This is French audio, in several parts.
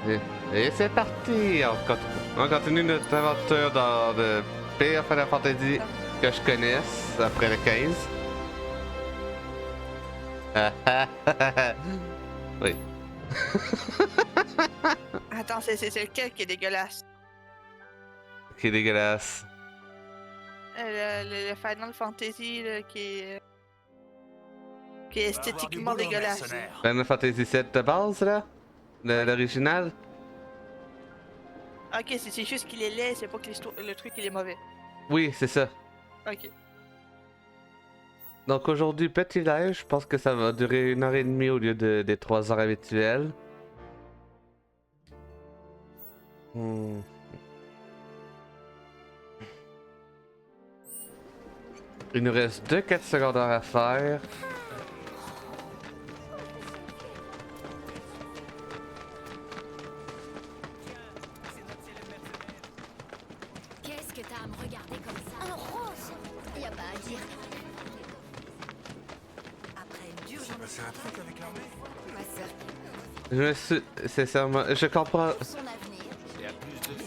c'est bon! Et c'est parti! On continue notre aventure dans le pire Final Fantasy que je connaisse, après le 15. Oui. Attends, c'est lequel qui est dégueulasse? Qui est dégueulasse. Le Final Fantasy là, qui est esthétiquement dégueulasse. Final Fantasy 7 de base, là? L'original? Ok, c'est juste qu'il est laid, c'est pas que le truc il est mauvais. Oui, c'est ça. Ok. Donc aujourd'hui, petit live, je pense que ça va durer 1h30 au lieu des 3 heures habituelles. Il nous reste 2 quêtes secondaires à faire. Qu'est-ce que t'as à me regarder comme ça? Un rose! Y a pas à dire. Après une dure journée. C'est un truc avec l'armée? Ma sœur Je me suis... Sincèrement, je comprends... son avenir.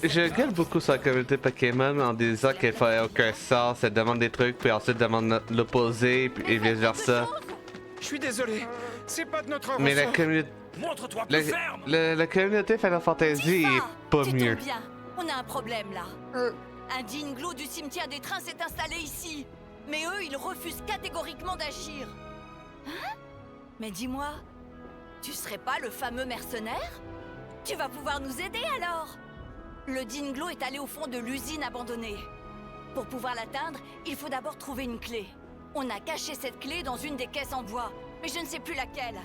Je gueule beaucoup sur la communauté Pokémon en disant qu'elle fait aucun sens, elle demande des trucs, puis ensuite demande l'opposé, et vice versa. Je suis désolé, c'est pas de notre Mais la ressort. communauté... Montre-toi plus ferme. La communauté Final Fantasy est pas Tu mieux. tombes bien. On a un problème là. Euh. Un Dinglo du cimetière des trains s'est installé ici. Mais eux, ils refusent catégoriquement d'agir. Hein? Mais dis-moi, tu serais pas le fameux mercenaire? Tu vas pouvoir nous aider alors? Le Dinglo est allé au fond de l'usine abandonnée. Pour pouvoir l'atteindre, il faut d'abord trouver une clé. On a caché cette clé dans une des caisses en bois, mais je ne sais plus laquelle.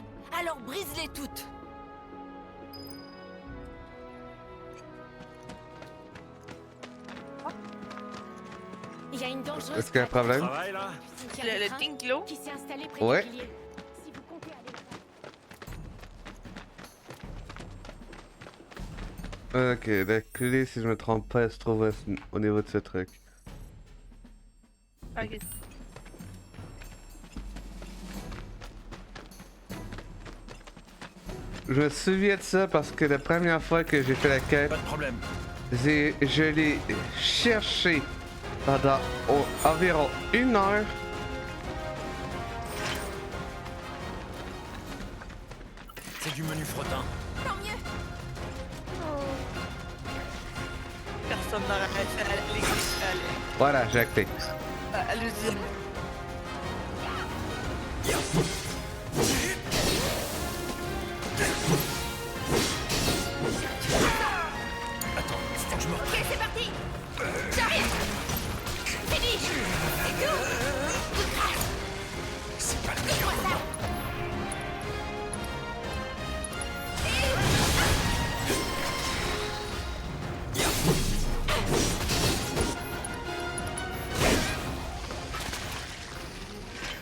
Alors brise-les toutes. Il y a une dangereuse Est-ce qu'il y a un problème? Travail là? Le Dinglo? qui s'est installée près Ouais. du pilier. Si vous comptez aller Ok, la clé, si je me trompe pas, elle se trouve au niveau de ce truc. Ok. Je me souviens de ça parce que la première fois que j'ai fait la quête, Pas de problème. je l'ai cherché pendant environ 1 heure. C'est du menu frottin. Tant mieux. Personne n'aurait fait à l'église, Voilà, j'ai acté. à l'usine. Attends, faut que je me Ok, c'est parti. J'arrive. Fini. C'est tout. C'est pas le Dis-moi ça.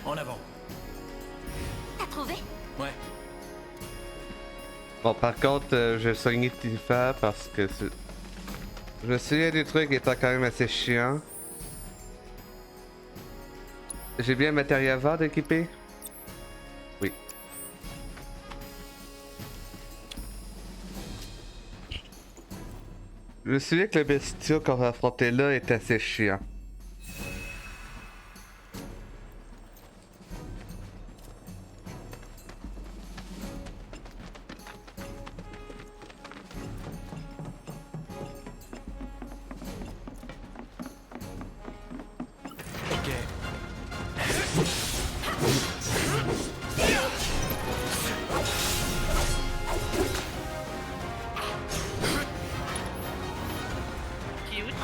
En avant. T'as trouvé? Ouais. Bon, par contre, je soignais Tifa parce que je me souviens du truc étant quand même assez chiant. J'ai bien le matériel avant d'équiper? Oui. Je me souviens que le bestiau qu'on va affronter là est assez chiant. Ok. Cute.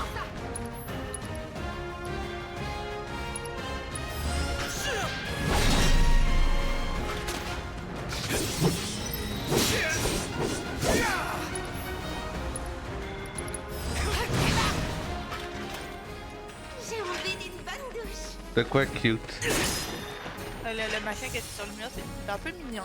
J'ai envie d'une bonne douche. De quoi cute? Le machin qui est sur le mur, c'est un peu mignon.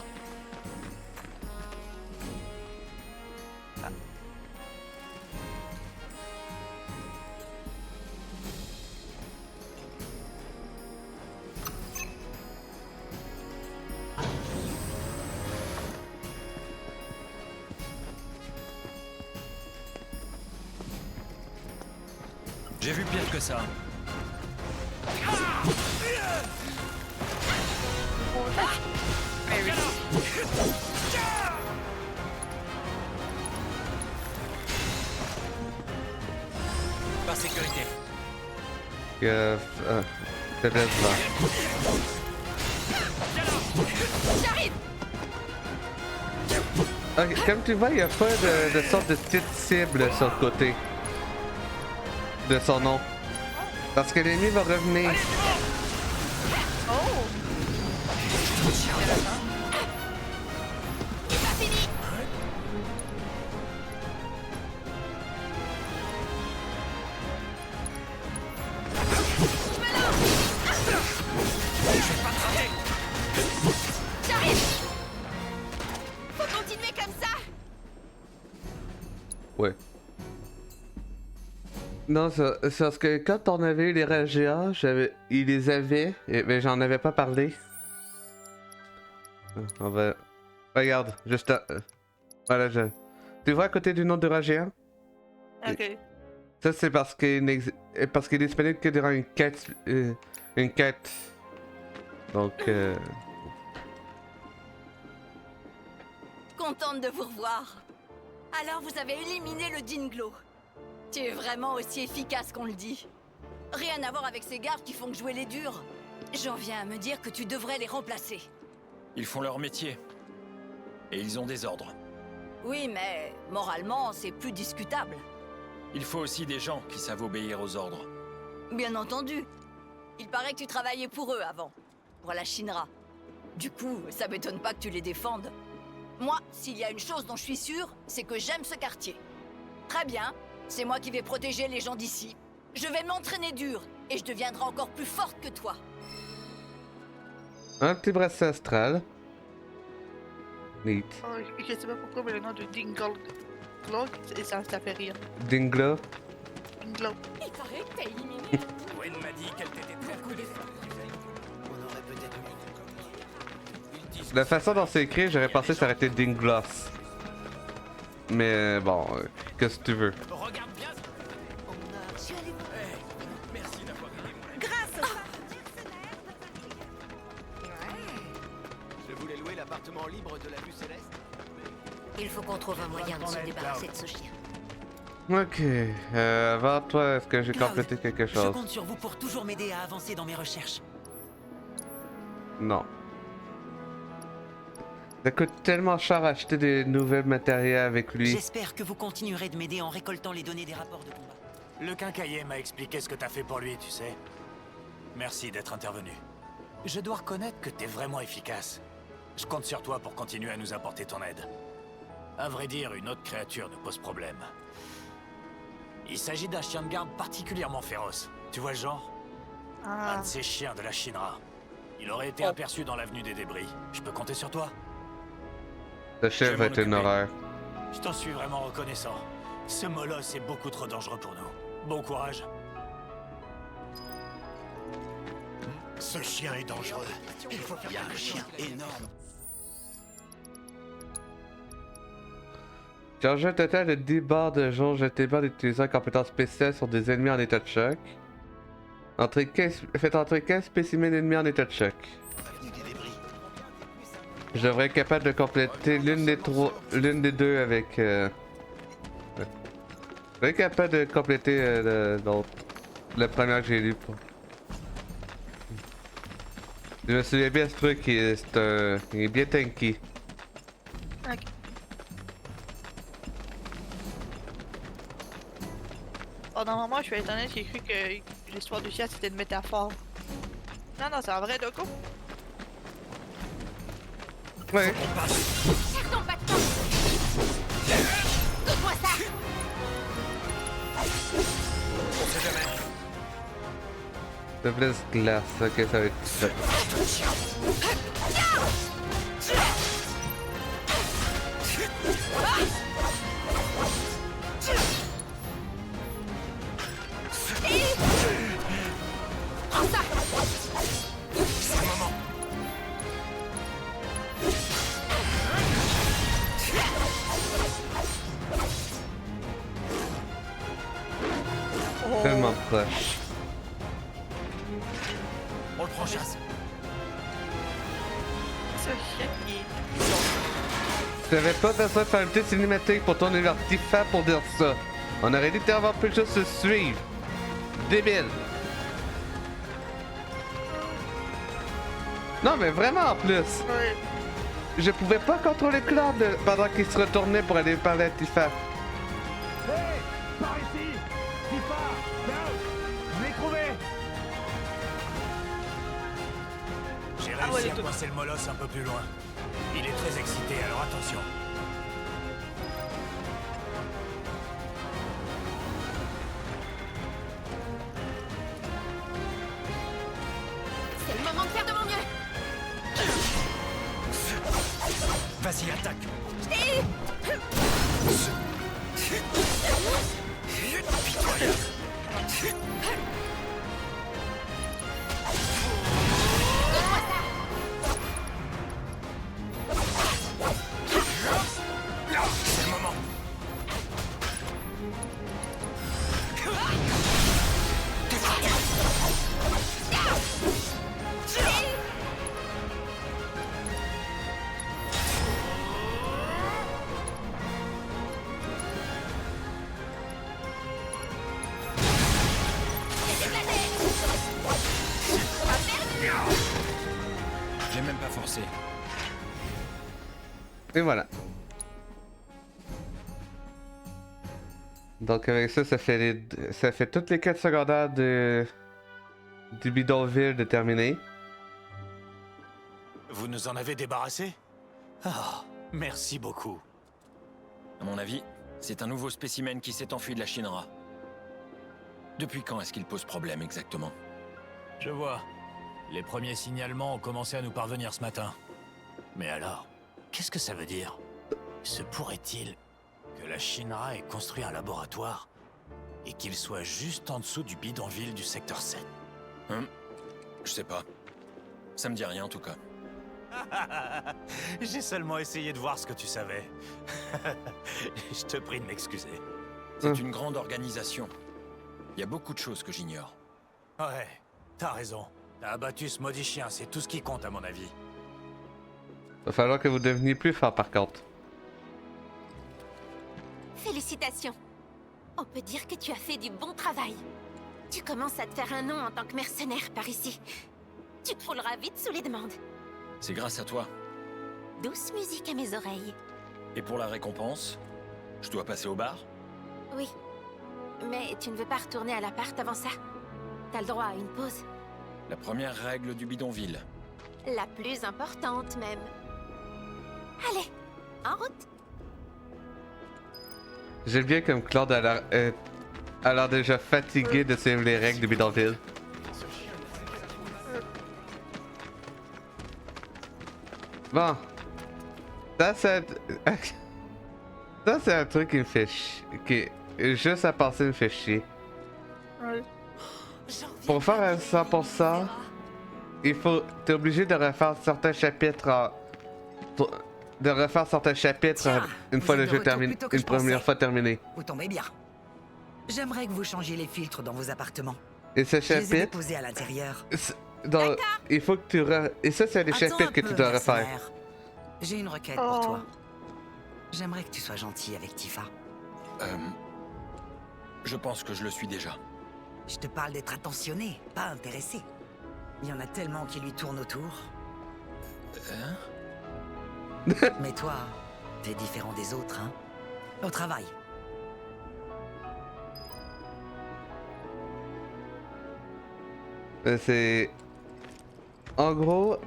J'ai vu pire que ça. Mais oui. Par sécurité. Faiblesse vent. J'arrive. Ok, comme tu vois, il n'y a pas de sorte de petite cible sur le côté de son nom. Parce que l'ennemi va revenir. Oh! C'est pas fini. Je me lance. J'arrive. Faut continuer comme ça. Ouais. Non, c'est parce que quand on avait eu les Ragia, ils les avaient, mais j'en avais pas parlé. On va... Regarde, juste à... Voilà, tu vois à côté du nom de Ragia? Ok. Ça, c'est parce qu'il parce qu'il est disponible que durant une quête. Donc, Contente de vous revoir. Alors vous avez éliminé le Dinglo. Tu es vraiment aussi efficace qu'on le dit. Rien à voir avec ces gardes qui font que jouer les durs. J'en viens à me dire que tu devrais les remplacer. Ils font leur métier. Et ils ont des ordres. Oui, mais moralement, c'est plus discutable. Il faut aussi des gens qui savent obéir aux ordres. Bien entendu. Il paraît que tu travaillais pour eux avant. Pour la Shinra. Du coup, ça m'étonne pas que tu les défendes. Moi, s'il y a une chose dont je suis sûre, c'est que j'aime ce quartier. Très bien. C'est moi qui vais protéger les gens d'ici. Je vais m'entraîner dur. Et je deviendrai encore plus forte que toi. un petit bracelet astral. Neat. Oh, je sais pas pourquoi, mais le nom de Dingle Glog, ça fait rire. Dinglo. Dingle. Il paraît que t'as éliminé. Gwen m'a dit qu'elle t'était très cool. La façon dont c'est écrit, j'aurais pensé que ça aurait été Dingloss. Mais bon, qu'est-ce que tu veux? Regarde bien. Merci d'avoir aidé moi. Je voulais louer l'appartement libre de la vue céleste. Il faut qu'on trouve un moyen de se débarrasser de ce chien. Ok, avant toi, est-ce que j'ai Cloud, complété quelque Je chose? compte sur vous pour toujours m'aider à avancer dans mes recherches. Non. Ça coûte tellement cher acheter des nouveaux matériels avec lui. J'espère que vous continuerez de m'aider en récoltant les données des rapports de combat. Le quincailler m'a expliqué ce que t'as fait pour lui, tu sais. Merci d'être intervenu. Je dois reconnaître que t'es vraiment efficace. Je compte sur toi pour continuer à nous apporter ton aide. À vrai dire, une autre créature nous pose problème. Il s'agit d'un chien de garde particulièrement féroce. Tu vois le genre? Un Ah. de ces chiens de la Shinra. Il aurait été aperçu dans l'avenue des débris. Je peux compter sur toi? Le chef va être une horreur. Je t'en suis vraiment reconnaissant. Ce molosse est beaucoup trop dangereux pour nous. Bon courage. Ce chien est dangereux. Il faut faire un chien énorme. Chargez un total de 10 barres de jauge jetez-barres d'utilisant compétences spéciales sur des ennemis en état de choc. Faites entrer 15 spécimens ennemis en état de choc. Je devrais être capable de compléter l'une des deux avec... Je devrais être capable de compléter l'autre. Le premier que j'ai lu. Je me souviens bien de ce truc, il est bien tanky. Ok. Pendant un moment, je suis étonné, j'ai cru que l'histoire du chien c'était une métaphore. Non, non, c'est un vrai doco. Ouais. Serre ton bâton. Donne-moi ça. On sait jamais. Le blesse glace, ok, ça va être ça. Prends ça. C'est le moment. Tellement. On le prend chasse. Ce chien qui est... J'avais pas besoin de faire une petite cinématique pour tourner vers Tifa pour dire ça. On aurait littéralement pu juste se suivre. Débile. Non mais vraiment en plus. Ouais. Je pouvais pas contrôler Claude pendant qu'il se retournait pour aller parler à Tifa. Hey, par ici! Tifa! Cloud! Je l'ai trouvé! J'ai Ah ouais, réussi les à deux. coincer le molosse un peu plus loin. Il est très excité, alors attention. C'est le moment de faire de mon mieux. Vas-y, attaque! C'est le moment! J'ai même pas forcé. Et voilà. Donc avec ça, ça fait toutes les quêtes secondaires du bidonville de terminer. Vous nous en avez débarrassé? Ah, merci beaucoup. À mon avis, c'est un nouveau spécimen qui s'est enfui de la Shinra. Depuis quand est-ce qu'il pose problème exactement? Je vois. Les premiers signalements ont commencé à nous parvenir ce matin. Mais alors, qu'est-ce que ça veut dire? Se pourrait-il que la Shinra ait construit un laboratoire et qu'il soit juste en dessous du bidonville du secteur 7? Je sais pas. Ça me dit rien en tout cas. J'ai seulement essayé de voir ce que tu savais. Je te prie de m'excuser. C'est une grande organisation. Il y a beaucoup de choses que j'ignore. Ouais, t'as raison. T'as abattu ce maudit chien, c'est tout ce qui compte à mon avis. Va falloir que vous deveniez plus fort par contre. Félicitations. On peut dire que tu as fait du bon travail. Tu commences à te faire un nom en tant que mercenaire par ici. Tu te rouleras vite sous les demandes. C'est grâce à toi. Douce musique à mes oreilles. Et pour la récompense, je dois passer au bar? Oui. Mais tu ne veux pas retourner à l'appart avant ça? T'as le droit à une pause. La première règle du bidonville. La plus importante même. Allez, en route. J'aime bien comme Claude a l'air déjà fatigué de suivre les règles du bidonville. Bon. Ça c'est un truc qui me fait chier. Qui juste à penser me fait chier. Ouais. Pour faire un 100%, t'es obligé de refaire certains chapitres Tiens, une vous fois êtes le de jeu retour terminé, plus tôt que une je pensais. première fois terminé. Vous tombez bien. J'aimerais que vous changiez les filtres dans vos appartements. Et ce Je les ai chapitre, déposés à l'intérieur. il faut que tu et ça c'est les Attends chapitres un que peu, tu dois refaire. mercenaire. J'ai une requête Oh. pour toi. J'aimerais que tu sois gentil avec Tifa. Je pense que je le suis déjà. Je te parle d'être attentionné, pas intéressé. Il y en a tellement qui lui tournent autour. Mais toi, t'es différent des autres, hein? Au travail. C'est en gros,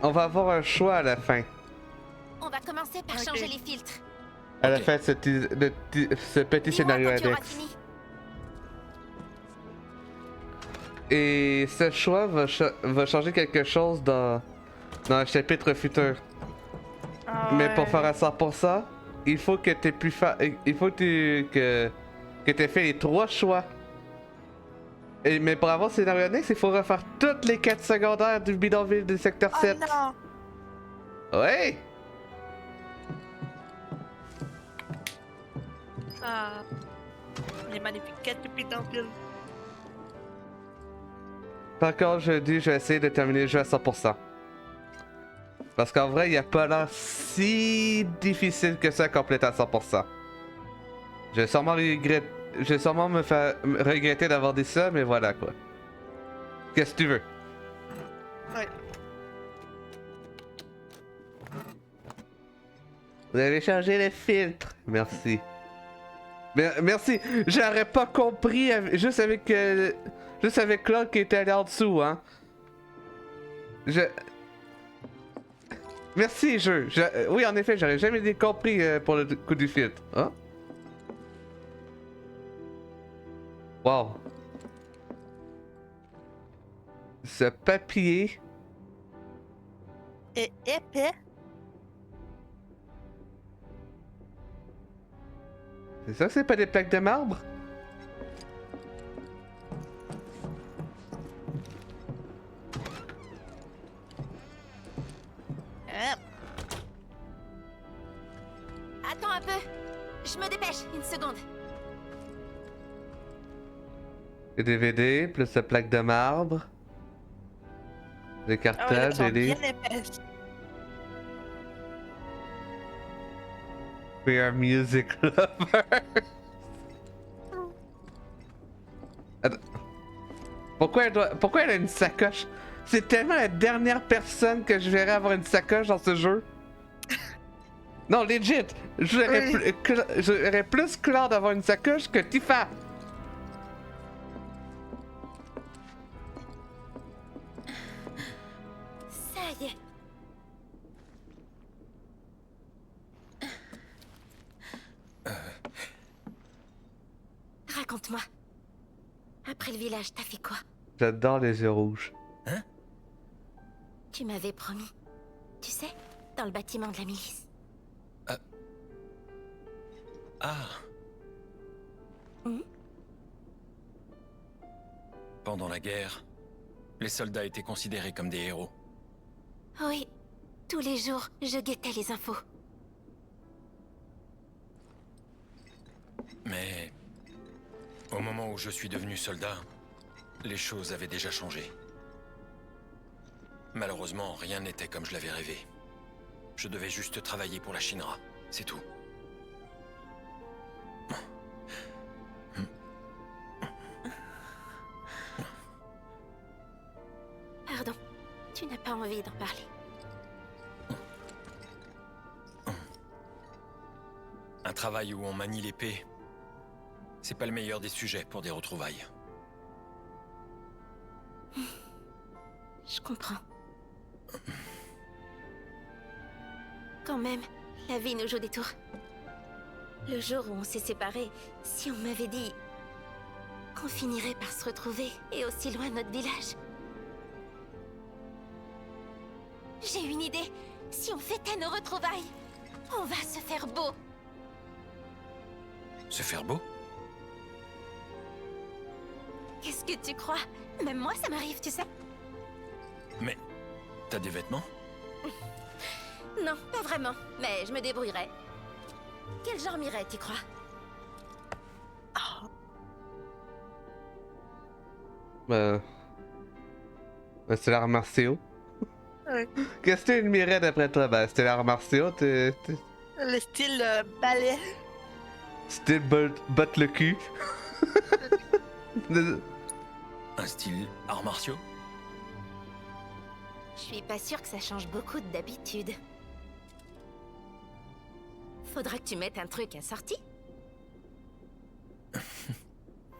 on va avoir un choix à la fin. On va commencer par Ok. changer les filtres. À la Ok. fin de ce petit Dis-moi scénario quand tu auras annexe. fini. Et ce choix va changer quelque chose dans le chapitre futur. Ah Mais pour ouais. faire à 100%, il faut que t'aies pu faire. Il faut que t'aies fait les 3 choix. Mais pour avoir ce scénario annexe, il faut refaire toutes les quêtes secondaires du bidonville du secteur Oh 7. non! Ouais! Ah. Les magnifiques quêtes depuis dans le... Par contre, je dis, je vais essayer de terminer le jeu à 100%. Parce qu'en vrai, il n'y a pas l'air si difficile que ça à compléter à 100%. Je vais sûrement me faire regretter d'avoir dit ça, mais voilà quoi. Qu'est-ce que tu veux? Ouais. Vous avez changé le filtre. Merci. Merci. J'aurais pas compris juste avec Claude qui était allé en dessous, hein. Merci, jeu. Oui, en effet, j'aurais jamais compris pour le coup du filtre. Hein? Wow. Ce papier. Et épais. C'est ça, c'est pas des plaques de marbre? Attends un peu. Je me dépêche, une seconde. Des DVD, plus la plaque de marbre. Des Ah ouais, cartables, elles sont des livres. bien épaisses. We are music lovers. Attends. Pourquoi elle a une sacoche? C'est tellement la dernière personne que je verrais avoir une sacoche dans ce jeu. Non, legit. J'aurais plus clair d'avoir une sacoche que Tifa. Ça y est. Raconte-moi. Après le village, t'as fait quoi? J'adore les yeux rouges. Tu m'avais promis. Tu sais, dans le bâtiment de la milice. Ah. Pendant la guerre, les soldats étaient considérés comme des héros. Oui. Tous les jours, je guettais les infos. Mais au moment où je suis devenu soldat, les choses avaient déjà changé. Malheureusement, rien n'était comme je l'avais rêvé. Je devais juste travailler pour la Shinra, c'est tout. Pardon, tu n'as pas envie d'en parler. Un travail où on manie l'épée, c'est pas le meilleur des sujets pour des retrouvailles. Je comprends. Quand même, la vie nous joue des tours. Le jour où on s'est séparés, si on m'avait dit qu'on finirait par se retrouver et aussi loin de notre village. J'ai une idée. Si on fêtait nos retrouvailles, on va se faire beau. Se faire beau? Qu'est-ce que tu crois? Même moi, ça m'arrive, tu sais. Mais t'as des vêtements? Non, pas vraiment, mais je me débrouillerai. Quel genre m'irait, tu crois? C'est l'art martiaux. Ouais. Qu'est-ce que tu admirais d'après toi? Ben, c'était l'art martiaux, Le style ballet. Style botte le cul. Un style arts martiaux? Je suis pas sûre que ça change beaucoup d'habitude. Faudra que tu mettes un truc assorti.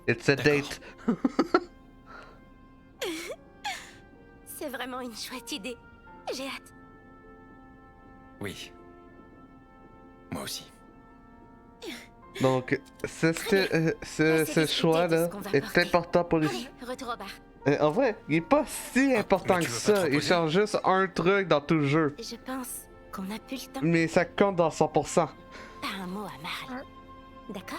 It's a date. C'est vraiment une chouette idée. J'ai hâte. Oui. Moi aussi. Donc, ce choix-là est important pour les... Allez, retour au bar. En vrai, il est pas si important mais que tu veux pas ça. te Il reposer? change juste un truc dans tout le jeu. Je pense qu'on a plus le temps. Mais ça compte dans 100%. Pas un mot à Marle. D'accord?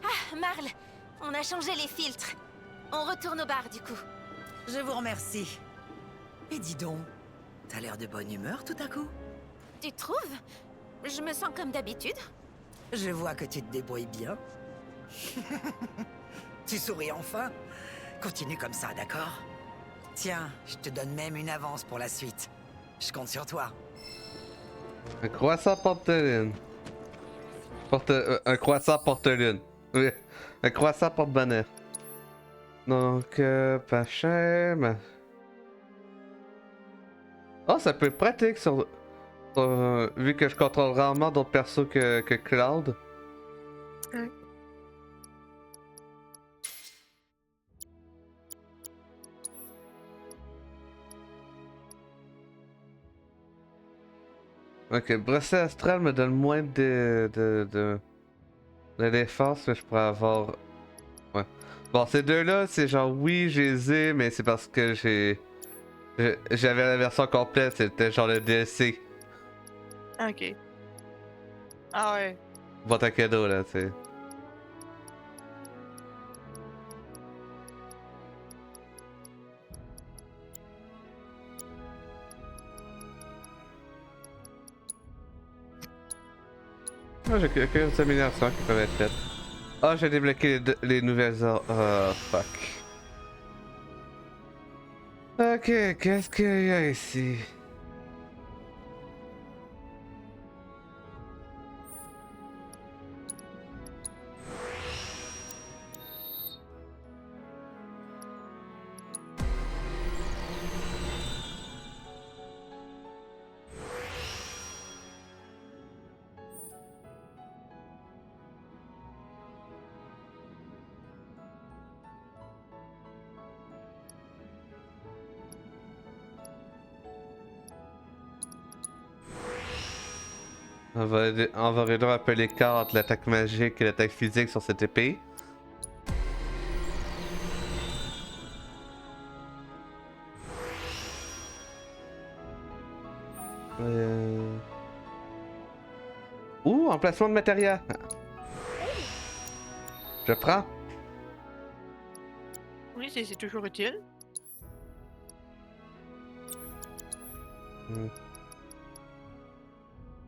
Ah, Marle, on a changé les filtres. On retourne au bar du coup. Je vous remercie. Et dis donc, t'as l'air de bonne humeur tout à coup. Tu trouves? Je me sens comme d'habitude. Je vois que tu te débrouilles bien. Tu souris enfin? Continue comme ça, d'accord? Tiens, je te donne même une avance pour la suite. Je compte sur toi. Un croissant porte-lune. Un croissant porte-lune. Oui, un croissant porte-bonheur. Donc, pas cher, mais... Oh, ça peut être pratique vu que je contrôle rarement d'autres persos que Cloud. Ouais. Ok, brosser astral me donne moins de défense, mais je pourrais avoir... Ouais. Bon, ces deux-là, c'est genre, oui, je les ai, mais c'est parce que j'avais la version complète, c'était genre le DLC. Ok. Ah ouais. Bon, ta cadeau, là, tu sais. Ah, j'ai quelques améliorations qui peuvent être faites. Ah, j'ai débloqué les nouvelles ordres. Oh, fuck. Ok, qu'est-ce qu'il y a ici? On va réduire un peu l'écart entre l'attaque magique et l'attaque physique sur cette épée. Ouh, emplacement de matériel. Je prends. Oui, c'est toujours utile.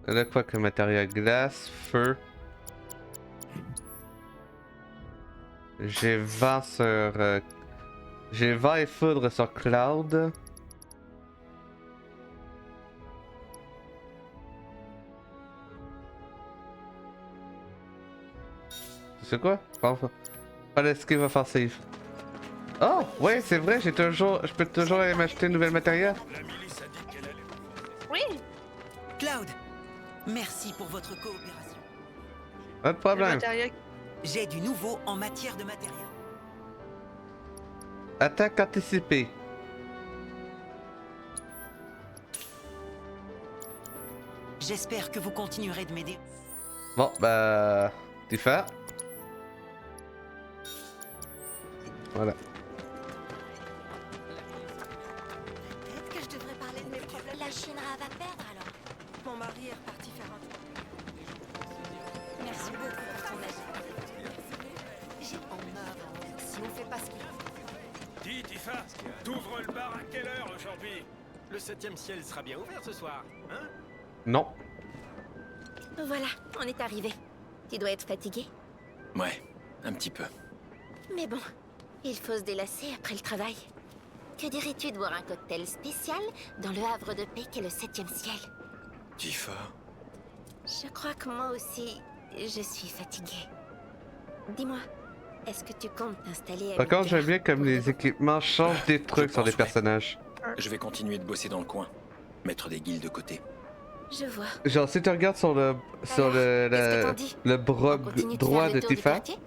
Là, quoi que matériel? Glace, feu. J'ai vent sur... j'ai vent et foudre sur Cloud. C'est quoi? Pas l'esquive offensive. Oh, ouais, c'est vrai, je peux toujours aller m'acheter une nouvelle matériel. Oui! Cloud, merci pour votre coopération. Pas de Le problème. matériel. J'ai du nouveau en matière de matériel. Attaque anticipée. J'espère que vous continuerez de m'aider. Bon, bah... Tifa. Voilà. Peut-être que je devrais parler de mes problèmes. La Shinra va perdre alors. Mon mari est reparti faire un tour. Merci beaucoup pour ton aide. J'ai en marre. Si on fait pas ce qu'il faut. Dis, Tifa, t'ouvres le bar à quelle heure aujourd'hui? Le 7ème ciel sera bien ouvert ce soir, hein? Non. Voilà, on est arrivé. Tu dois être fatigué. Ouais, un petit peu. Mais bon, il faut se délasser après le travail. Que dirais-tu de boire un cocktail spécial dans le havre de paix qu'est le 7e ciel? Tifa. Je crois que moi aussi, je suis fatiguée. Dis-moi, est-ce que tu comptes t'installer à Par contre, j'aime bien Midgar comme pour les de bon? équipements changent des trucs sur les pense, ouais. personnages. Je vais continuer de bosser dans le coin. Mettre des guildes de côté. Je vois. Genre, si tu regardes sur le qu'est-ce que t'en dis? le bras On continue de droit faire de le tour du Tifa, quartier?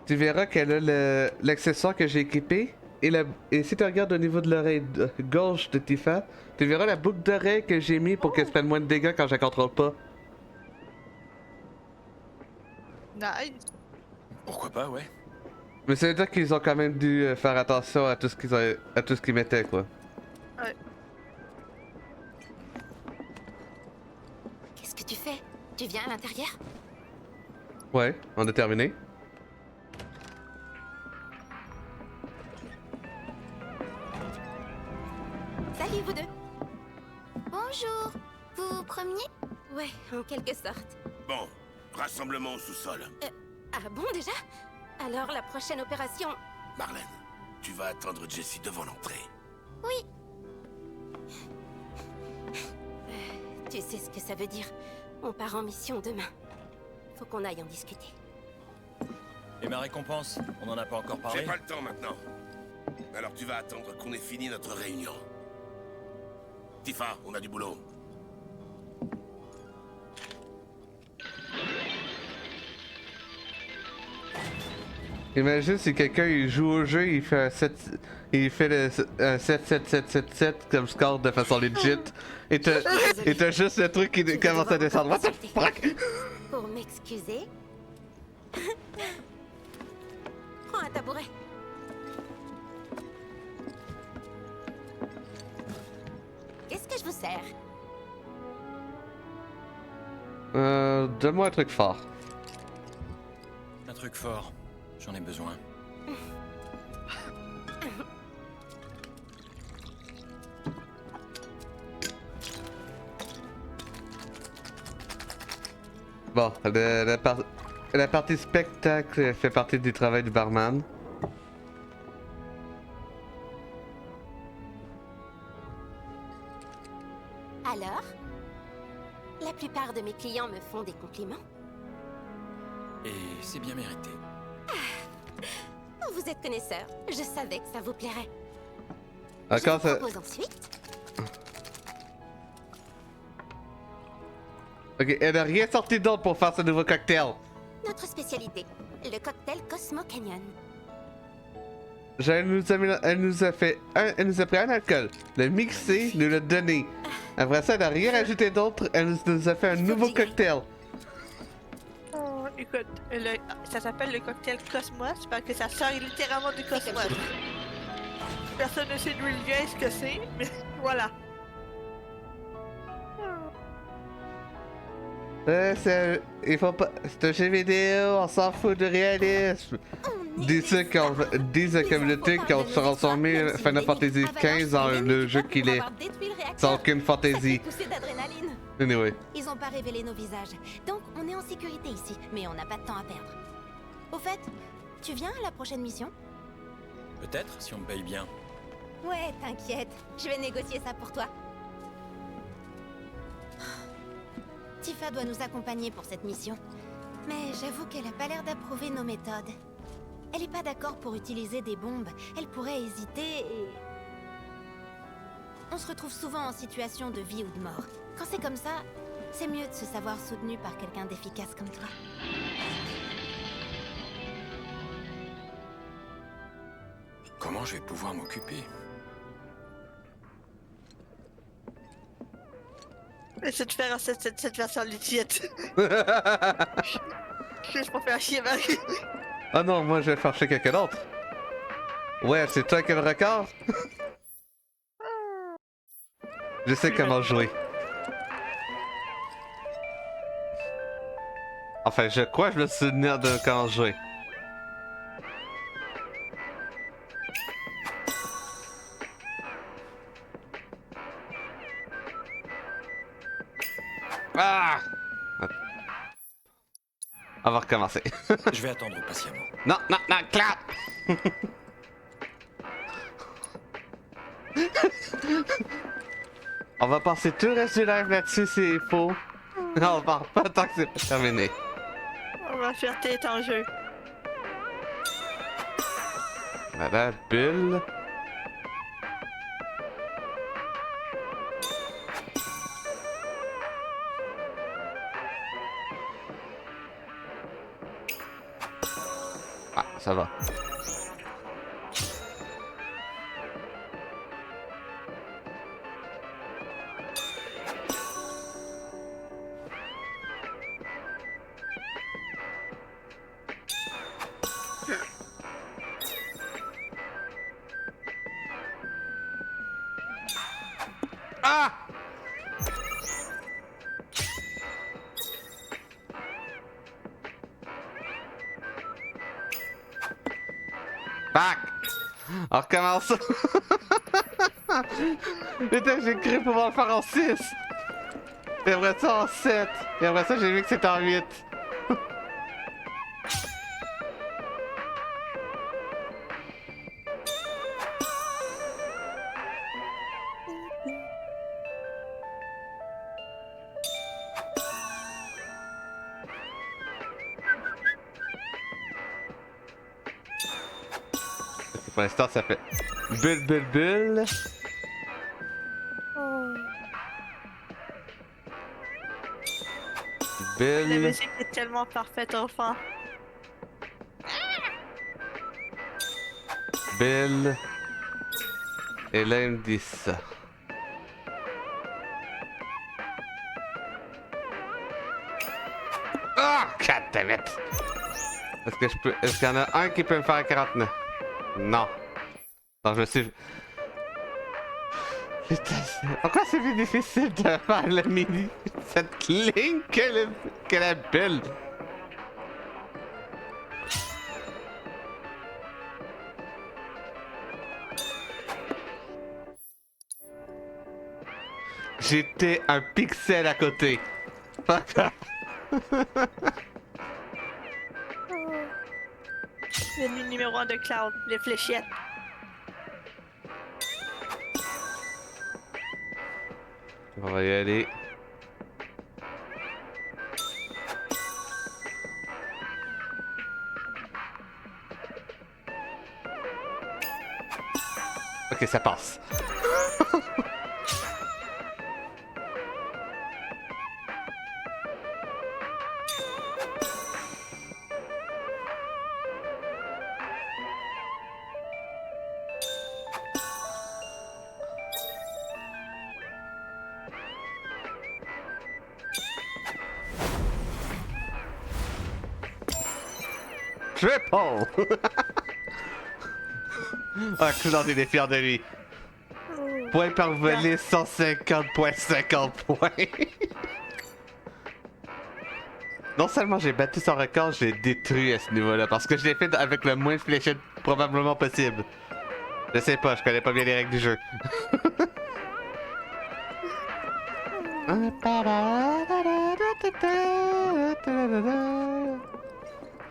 tu verras qu'elle a l'accessoire que j'ai équipé. Et si tu regardes au niveau de l'oreille gauche de Tifa, tu verras la boucle d'oreille que j'ai mis pour qu'elle se prenne moins de dégâts quand je la contrôle pas. Nice. Pourquoi pas, ouais. Mais ça veut dire qu'ils ont quand même dû faire attention à tout ce qu'ils mettaient, quoi. Qu'est-ce que tu fais? Tu viens à l'intérieur? Ouais, on a terminé. Salut vous deux. Bonjour. Vous vous promeniez? Ouais, en quelque sorte. Bon, rassemblement au sous-sol. Ah bon déjà? Alors la prochaine opération... Marlène, tu vas attendre Jessie devant l'entrée. Oui. Tu sais ce que ça veut dire. On part en mission demain. Faut qu'on aille en discuter. Et ma récompense? On en a pas encore parlé? J'ai pas le temps maintenant. Alors tu vas attendre qu'on ait fini notre réunion. Tifa, on a du boulot. Imagine si quelqu'un il joue au jeu, il fait un 7, il fait un 7-7-7-7-7 comme score de façon legit. Et t'as juste le truc qui commence à descendre. What the fuck? Pour m'excuser... Prends un tabouret. Qu'est-ce que je vous sers? Donne-moi un truc fort. Un truc fort. J'en ai besoin. Bon, la partie spectacle fait partie du travail du barman. Alors? La plupart de mes clients me font des compliments. Et c'est bien mérité. Vous êtes connaisseur. Je savais que ça vous plairait. Encore Je vous ça. propose ensuite... Ok, elle a rien sorti d'autre pour faire ce nouveau cocktail. Notre spécialité, le cocktail Cosmo Canyon. Elle nous a pris un alcool, le mixé, nous l'a donné. Après ça, elle a rien rajouté d'autre, elle nous a fait un nouveau cocktail. Oh, écoute, ça s'appelle le cocktail Cosmos parce que ça sort littéralement du cosmos. Personne ne sait d'où il vient et ce que c'est, mais voilà. Il faut pas. C'est un jeu vidéo, on s'en fout de réalisme. Disent la communauté qui ont transformé Final Fantasy XV dans le jeu qu'il est. Sans aucune fantaisie. Anyway. Ils ont pas révélé nos visages, donc on est en sécurité ici, mais on n'a pas de temps à perdre. Au fait, tu viens à la prochaine mission? Peut-être, si on me paye bien. Ouais, t'inquiète, je vais négocier ça pour toi. Tifa doit nous accompagner pour cette mission. Mais j'avoue qu'elle a pas l'air d'approuver nos méthodes. Elle est pas d'accord pour utiliser des bombes. Elle pourrait hésiter et... On se retrouve souvent en situation de vie ou de mort. Quand c'est comme ça, c'est mieux de se savoir soutenu par quelqu'un d'efficace comme toi. Comment je vais pouvoir m'occuper? Essaie de faire cette version litiette. Juste pour faire chier Marie. Ah non, moi je vais faire chez quelqu'un d'autre. Ouais, c'est toi qui as le record? Je sais comment jouer. Enfin, je crois que je me souviens de comment jouer. Ah! On va recommencer. Je vais attendre patiemment. Non, non, non, clap! On va passer tout le reste du live là-dessus, c'est faux. Non, on part pas tant que c'est pas terminé. On va faire tête en jeu. Voilà, bulle. Ah, ça va. Ah! Back! On recommence. Putain, j'ai cru pouvoir le faire en 6. Et après ça en 7. Et après ça, j'ai vu que c'était en 8. Pour l'instant, ça fait bulle, bulle, bulle. La Bulle. musique est tellement parfaite, enfant. Bill. Et là, il me dit ça. Ah! Oh, goddammit! Est-ce que je peux. Est-ce qu'il y en a un qui peut me faire 49? Non. Non, je suis. Putain, pourquoi c'est plus difficile de faire le mini. Cette ligne que la bulle? J'étais un pixel à côté. L'ennemi numéro 1 de Cloud, les fléchettes. On va y aller. Ok, ça passe. Triple! Ah, Claude, il est fier de lui. Point parvolé, 150.50 points. Non seulement j'ai battu son record, je l'ai détruit à ce niveau-là. Parce que je l'ai fait avec le moins de fléchettes probablement possible. Je sais pas, je connais pas bien les règles du jeu.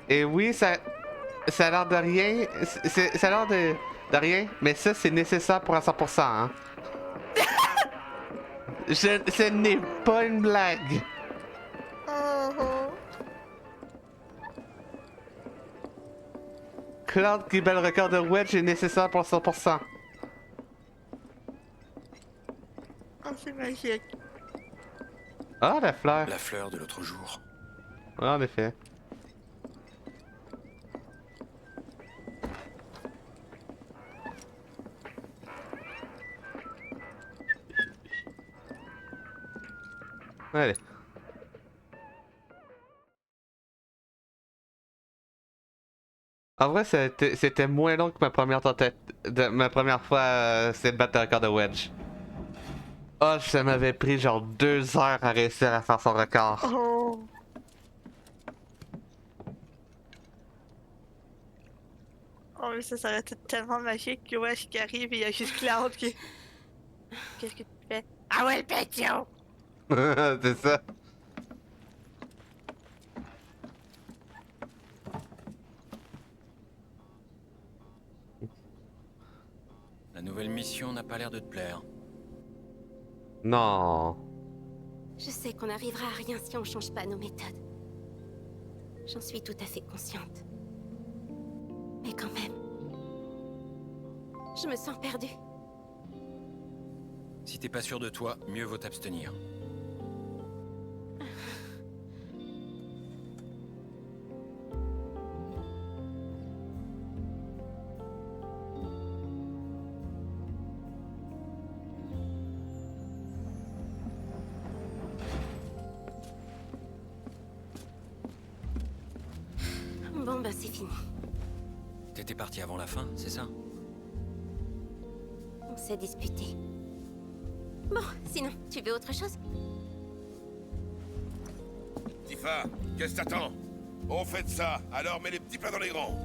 Et oui, ça a l'air de rien. Ça a l'air de rien, mais ça c'est nécessaire pour un 100%. Hein. Ce n'est pas une blague. Cloud qui bat le record de Wedge est nécessaire pour 100%. Oh, c'est magique. Ah, la fleur. La fleur de l'autre jour. Ouais, en effet. Allez. En vrai, c'était moins long que ma première ma première fois, c'est de battre le record de Wedge. Oh, ça m'avait pris genre 2 heures à réussir à faire son record. Oh. Oh, mais ça aurait été tellement magique que Wesh qui arrive et il y a juste Cloud qui. Qu'est-ce que tu fais? Ah ouais, le pétio! C'est ça. La nouvelle mission n'a pas l'air de te plaire. Non. Je sais qu'on n'arrivera à rien si on change pas nos méthodes. J'en suis tout à fait consciente. Mais quand même... je me sens perdue. Si t'es pas sûr de toi, mieux vaut t'abstenir. Bon bah c'est fini. T'étais parti avant la fin, c'est ça? On s'est disputé. Bon, sinon, tu veux autre chose? Tifa, qu'est-ce que t'attends? On fait de ça, alors mets les petits plats dans les grands.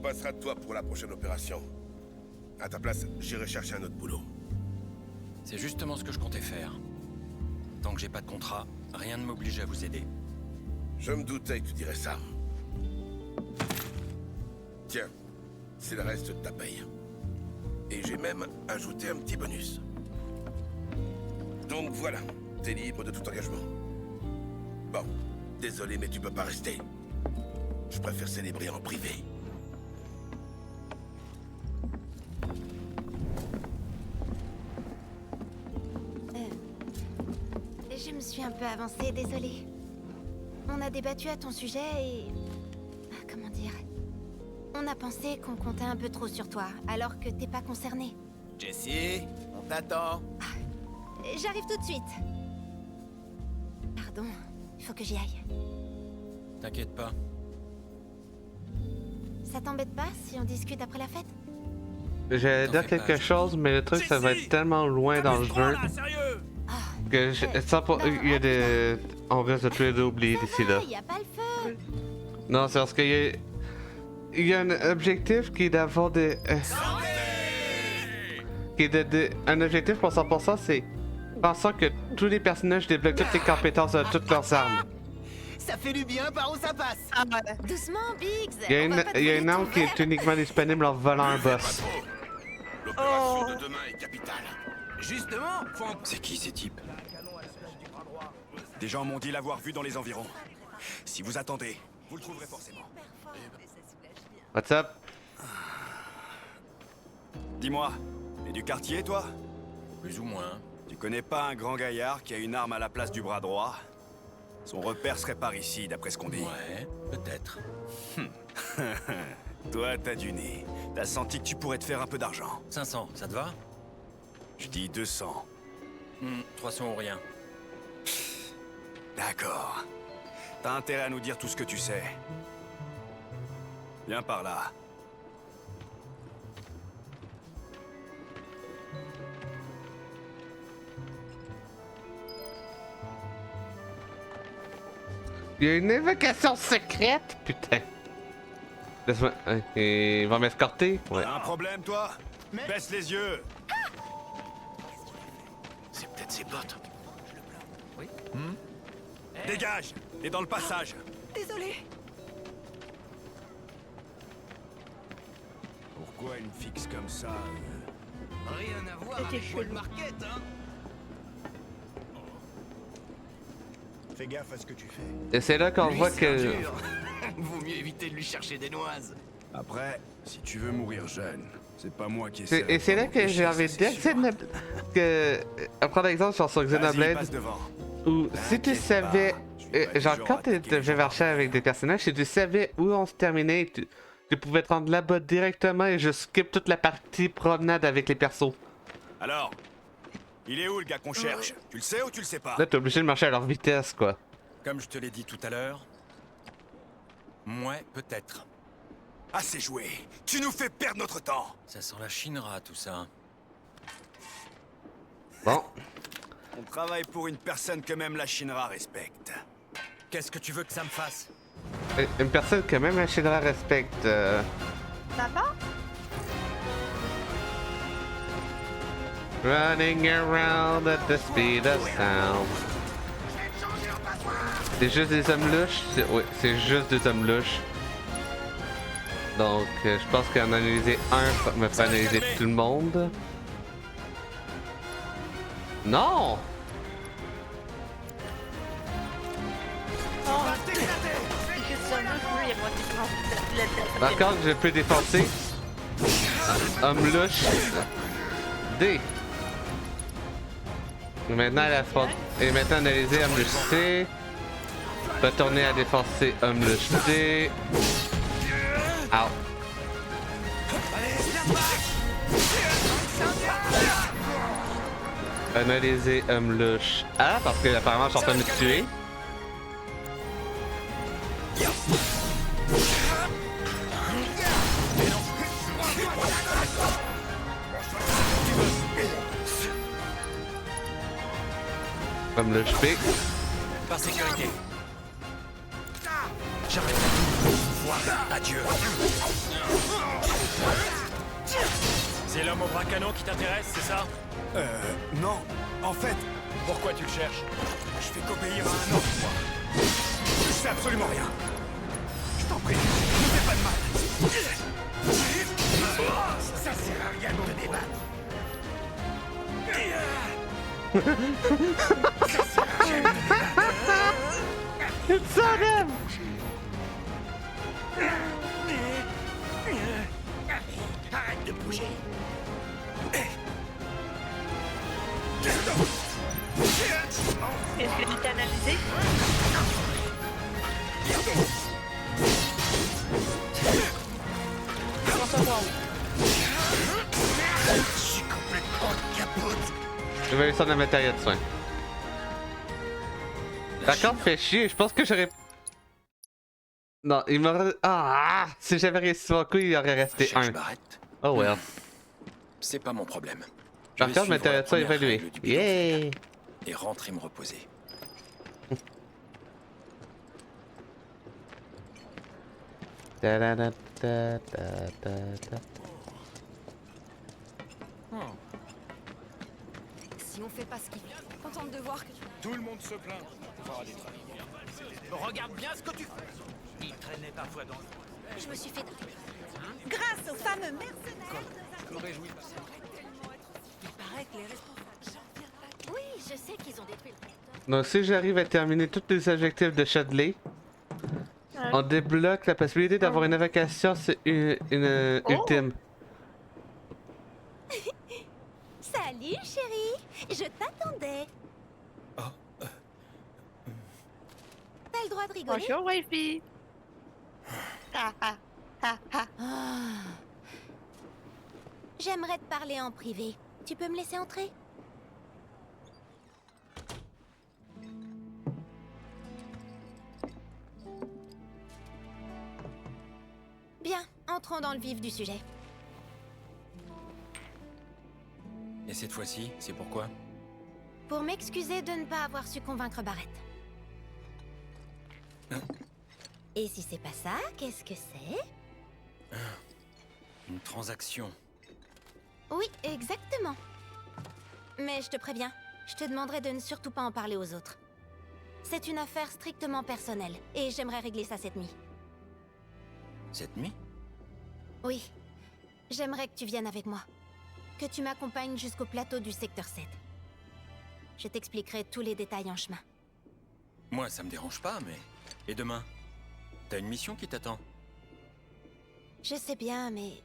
passera de toi pour la prochaine opération. À ta place, j'irai chercher un autre boulot. C'est justement ce que je comptais faire. Tant que j'ai pas de contrat, rien ne m'oblige à vous aider. Je me doutais que tu dirais ça. Tiens, c'est le reste de ta paye. Et j'ai même ajouté un petit bonus. Donc voilà, t'es libre de tout engagement. Bon, désolé mais tu peux pas rester. Je préfère célébrer en privé. Je me suis un peu avancée, désolée. On a débattu à ton sujet et... Comment dire? On a pensé qu'on comptait un peu trop sur toi, alors que t'es pas concerné. Jessie, on t'attend. J'arrive tout de suite. Pardon, il faut que j'y aille. T'inquiète pas. Ça t'embête pas si on discute après la fête? J'allais dire quelque chose, mais le truc, ça va être tellement loin dans le jeu que il y a des... On risque de tous les deux oublier d'ici là. Y a pas le feu. Non, c'est parce qu'il y a un objectif qui est d'avoir des... qui est un objectif pour 100%, c'est... Pensant que tous les personnages débloquent toutes les compétences de toutes leurs armes. Ça fait du bien par où ça passe. Doucement, Biggs. Il y a une arme qui est uniquement disponible en volant un boss. L'opération de demain est capitale. Justement, C'est qui ces types? Des gens m'ont dit l'avoir vu dans les environs. Si vous attendez, vous le trouverez forcément. What's up? Dis-moi, t'es du quartier, toi? Plus ou moins. Tu connais pas un grand gaillard qui a une arme à la place du bras droit? Son repère serait par ici, d'après ce qu'on dit. Ouais, peut-être. Toi, t'as du nez. T'as senti que tu pourrais te faire un peu d'argent. 500, ça te va? Je dis 200. 300 ou rien. D'accord. T'as intérêt à nous dire tout ce que tu sais. Viens par là. Il y a une évocation secrète? Putain. Laisse-moi... Il va m'escorter? Ouais. T'as un problème, toi? Baisse les yeux. C'est peut-être ses potes. Oui. Dégage! Et dans le passage. Désolé. Pourquoi une fixe comme ça? Rien à voir avec Wall Market, hein. Fais gaffe à ce que tu fais. Et c'est là qu'on voit que... Vaut mieux éviter de lui chercher des noises. Après, si tu veux mourir jeune, c'est pas moi qui C'est- Et c'est là que j'ai envie de dire que... Prendre l'exemple sur Xenoblade, où si tu savais... genre quand tu devais marcher avec des personnages, si tu savais où on se terminait, tu pouvais te rendre là-bas directement et je skip toute la partie promenade avec les persos. Alors, il est où le gars qu'on cherche? Tu le sais ou tu le sais pas? Là t'es obligé de marcher à leur vitesse quoi. Comme je te l'ai dit tout à l'heure... Ouais, peut-être. Assez joué. Tu nous fais perdre notre temps. Ça sent la Shinra, tout ça. Bon. On travaille pour une personne que même la Shinra respecte. Qu'est-ce que tu veux que ça me fasse? Une personne que même la Shinra respecte. Maman? Running around at the speed of sound. C'est juste des hommes louches? Oui, c'est juste des hommes louches. Donc, je pense qu'en analyser un me fait analyser tout le monde. Non! D'accord, je peux défoncer. Homme louche. D. Et maintenant, et maintenant analyser homme louche C. Retourner à défoncer homme louche D. Out. Analyser homme louche A parce que apparemment je suis en train de me tuer. Homme louche B. Par sécurité. J'arrête. Adieu. C'est l'homme au bras canon qui t'intéresse, c'est ça? Non. En fait, Pourquoi tu le cherches? je fais qu'obéir à un ordre, moi. Je sais absolument rien. Je t'en prie, ne fais pas de mal. Ça sert à rien de te débattre. Ça sert à rien de te débattre. It's on him! Arrête de bouger. Est-ce que tu t'es analysé? Comment ça va? Je suis complètement capote. Évaluation de matériel de soins. D'accord, fait chier. Je pense que j'aurais. Non, il m'aurait. Ah! Si j'avais réussi mon coup, il aurait resté Cherche un. Barrett. Oh well. C'est pas mon problème. Je Par vais contre, suivre matériel la de soins première évalué. règle du bilan Yeah! final et rentrer me reposer. Ta-da-da-da-da-da-da. Si on fait pas ce qu'il faut, contente de voir que tu... Tout le monde se plaint. Regarde bien ce que tu fais. Il traînait parfois dans le... Je me suis fait... Grâce aux fameux mercenaires... Il paraît que les responsables... Oui, je sais qu'ils ont détruit le réacteur. Donc, si j'arrive à terminer tous les objectifs de Shadley, on débloque la possibilité d'avoir une évacuation ultime. Salut, chérie. Je t'attendais. T'as le droit de rigoler. Bonjour, wifey. Ah ah ah ah. Ah. J'aimerais te parler en privé. Tu peux me laisser entrer? Bien, entrons dans le vif du sujet. Et cette fois-ci, c'est pourquoi? Pour m'excuser de ne pas avoir su convaincre Barrett. Et si c'est pas ça, qu'est-ce que c'est? Une transaction. Oui, exactement. Mais je te préviens, je te demanderai de ne surtout pas en parler aux autres. C'est une affaire strictement personnelle, et j'aimerais régler ça cette nuit. Cette nuit? Oui, j'aimerais que tu viennes avec moi. Que tu m'accompagnes jusqu'au plateau du secteur 7. Je t'expliquerai tous les détails en chemin. Moi, ça me dérange pas, mais... Et demain? T'as une mission qui t'attend? Je sais bien, mais...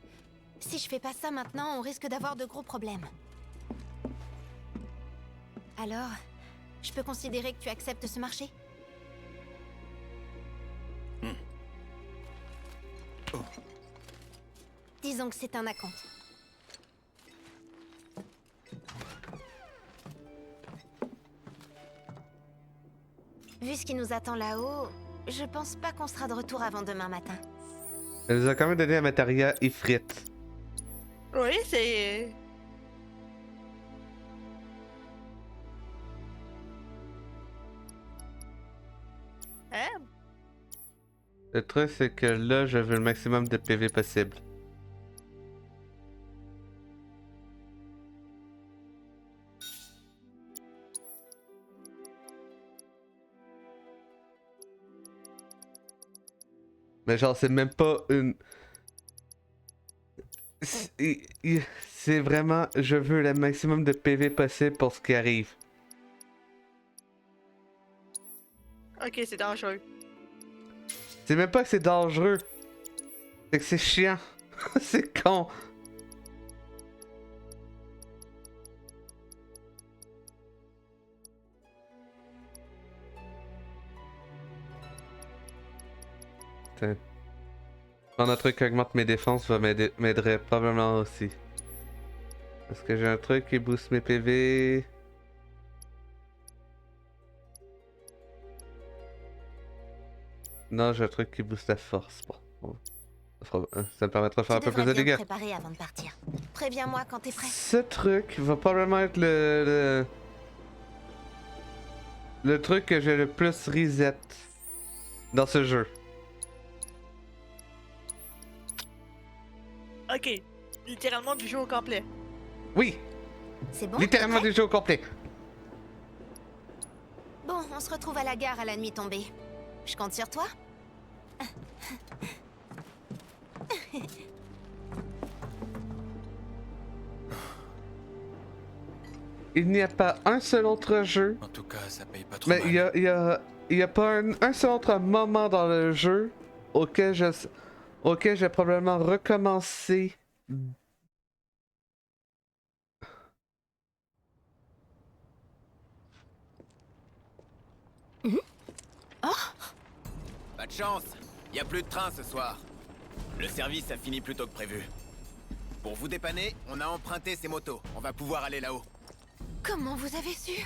Si je fais pas ça maintenant, on risque d'avoir de gros problèmes. Alors, je peux considérer que tu acceptes ce marché? Disons que c'est un acompte. Vu ce qui nous attend là-haut, je pense pas qu'on sera de retour avant demain matin. Elle nous a quand même donné un matériel Ifrit. Oui, c'est... Hein? Le truc, c'est que là, je veux le maximum de PV possible. Mais genre, c'est même pas une... C'est vraiment... Je veux le maximum de PV possible pour ce qui arrive. Ok, c'est dangereux. C'est même pas que c'est dangereux. C'est que c'est chiant. C'est con. Tiens. Prendre un truc qui augmente mes défenses m'aiderait probablement aussi. Est-ce que j'ai un truc qui booste mes PV? Non, j'ai un truc qui booste la force. Bon. Ça me permettra de faire un peu plus de dégâts. Préparer avant de partir. Préviens-moi quand t'es prêt. Ce truc va probablement être le truc que j'ai le plus reset dans ce jeu. Ok. Littéralement du jeu au complet. Oui, C'est bon? littéralement Prêt? du jeu au complet. Bon, on se retrouve à la gare à la nuit tombée. Je compte sur toi? Il n'y a pas un seul autre jeu. En tout cas, ça paye pas trop Mais mal. il y a pas un seul autre moment dans le jeu auquel j'ai probablement recommencé. Pas de chance, y a plus de train ce soir. Le service a fini plus tôt que prévu. Pour vous dépanner, on a emprunté ces motos. On va pouvoir aller là-haut. Comment vous avez su?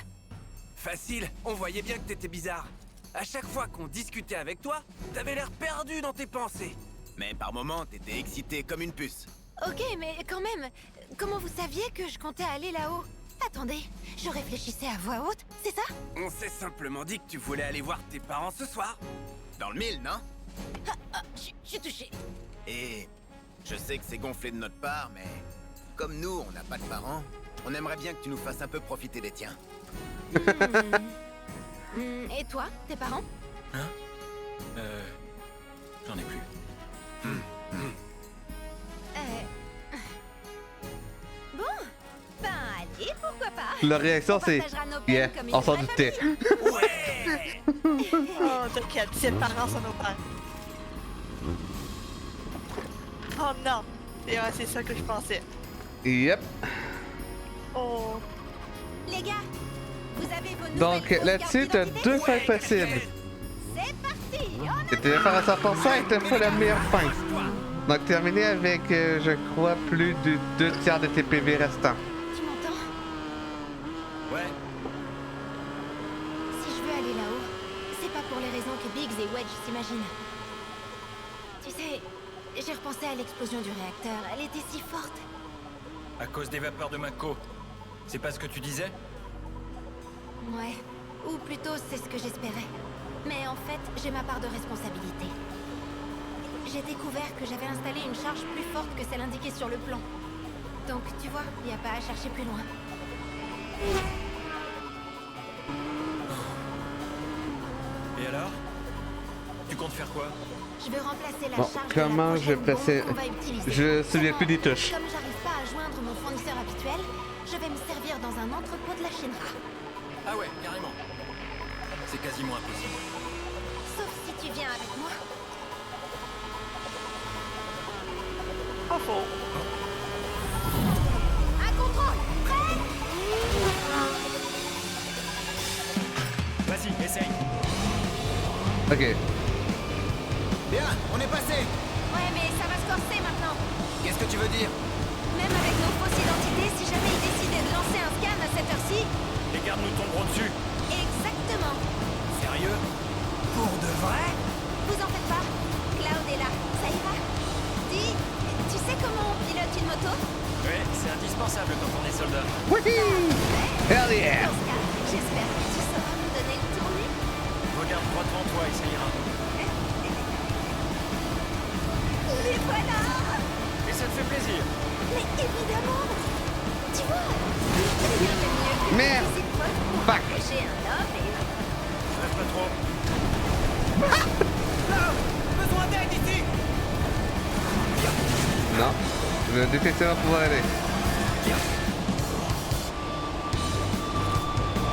Facile, on voyait bien que t'étais bizarre. À chaque fois qu'on discutait avec toi, t'avais l'air perdu dans tes pensées. Mais par moments, t'étais excité comme une puce. Ok, mais quand même, comment vous saviez que je comptais aller là-haut? Attendez, je réfléchissais à voix haute, c'est ça? On s'est simplement dit que tu voulais aller voir tes parents ce soir. Dans le mille, non? Je suis touchée. Et je sais que c'est gonflé de notre part, mais comme nous, on n'a pas de parents, on aimerait bien que tu nous fasses un peu profiter des tiens. Et toi, tes parents? Hein? J'en ai plus. Bon, ben allez, pourquoi pas? La réaction On c'est partagera nos peines yeah, comme une on s'en vraie doutait. Ouais! Oh, t'inquiète, ses parents sont nos pères. Oh non! Et ouais, c'est ça que je pensais. Yep. Oh. Les gars, vous avez vos nouvelles Donc grosses là-dessus, cartes t'as d'identité? deux fins possibles. C'est parti! On Et tu vas faire à 100% et te faut la meilleure fin. Donc terminer avec, je crois, plus de 2 tiers de tes PV restants. Tu m'entends? Ouais, Si je veux aller là-haut, c'est pas pour les raisons que Biggs et Wedge s'imaginent. Tu sais, j'ai repensé à l'explosion du réacteur. Elle était si forte. À cause des vapeurs de Mako. C'est pas ce que tu disais? Ouais. Ou plutôt, c'est ce que j'espérais. Mais en fait, j'ai ma part de responsabilité. J'ai découvert que j'avais installé une charge plus forte que celle indiquée sur le plan. Donc, tu vois, il n'y a pas à chercher plus loin. Et alors? Tu comptes faire quoi? Je veux remplacer la Bon, charge comment de la je vais prochaine placer... bombe qu'on va utiliser. Je me souviens plus des Seulement, touches. Comme j'arrive pas à joindre mon fournisseur habituel, je vais me servir dans un entrepôt de la Shinra. Ah ouais, carrément. C'est quasiment impossible. Sauf si tu viens avec moi. Pas faux. Un contrôle! Prêt? Vas-y, essaye. Ok. bien, on est passé. Ouais, mais ça va se corser maintenant. Qu'est-ce que tu veux dire? Même avec nos fausses identités, si jamais ils décidaient de lancer un scan à cette heure-ci... Les gardes nous tomberont dessus. Exactement. Sérieux? Pour de vrai? Vous en faites pas. Cloud est là. Ça ira. Dis, tu sais comment on pilote une moto? Ouais, c'est indispensable quand on est soldat. Wouhou! Hell yeah! Dans ce cas, j'espère que tu sauras me donner le tournu. Regarde droit devant toi et ça ira. Les voilà! Et ça te fait plaisir. Mais évidemment! Tu vois, rien de mieux que Merde! des épreuves pour Fuck! empêcher un homme et... Rêve pas trop. Besoin d'aide ici! Non. Je vais détecter pouvoir aller.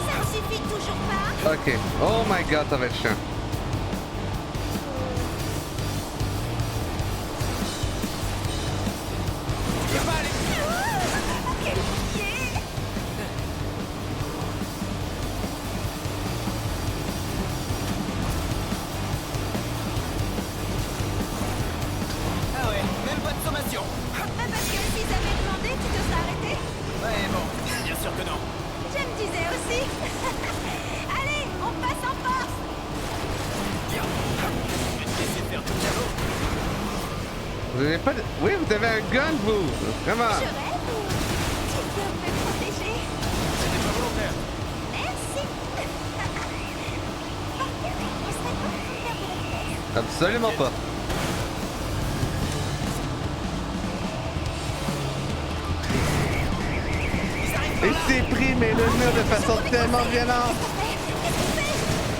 Ça ne suffit toujours pas? Ok. Oh my god, ça va être chiant. Quel pied! Ah ouais, même pas de sommation. Parce que s'ils avaient demandé, tu te serais arrêté? Ouais, bon, bien sûr que non. Je me disais aussi. Allez, on passe en force. Je vais te laisser faire tout cadeau. Vous avez pas de... Oui, vous avez un gun, vous! Vraiment! Je rêve ou tu peux me protéger? C'était pas volontaire. Merci. On serait pas en train de perdre la tête. Absolument pas. Il s'est pris, mais le mur de façon tellement violente.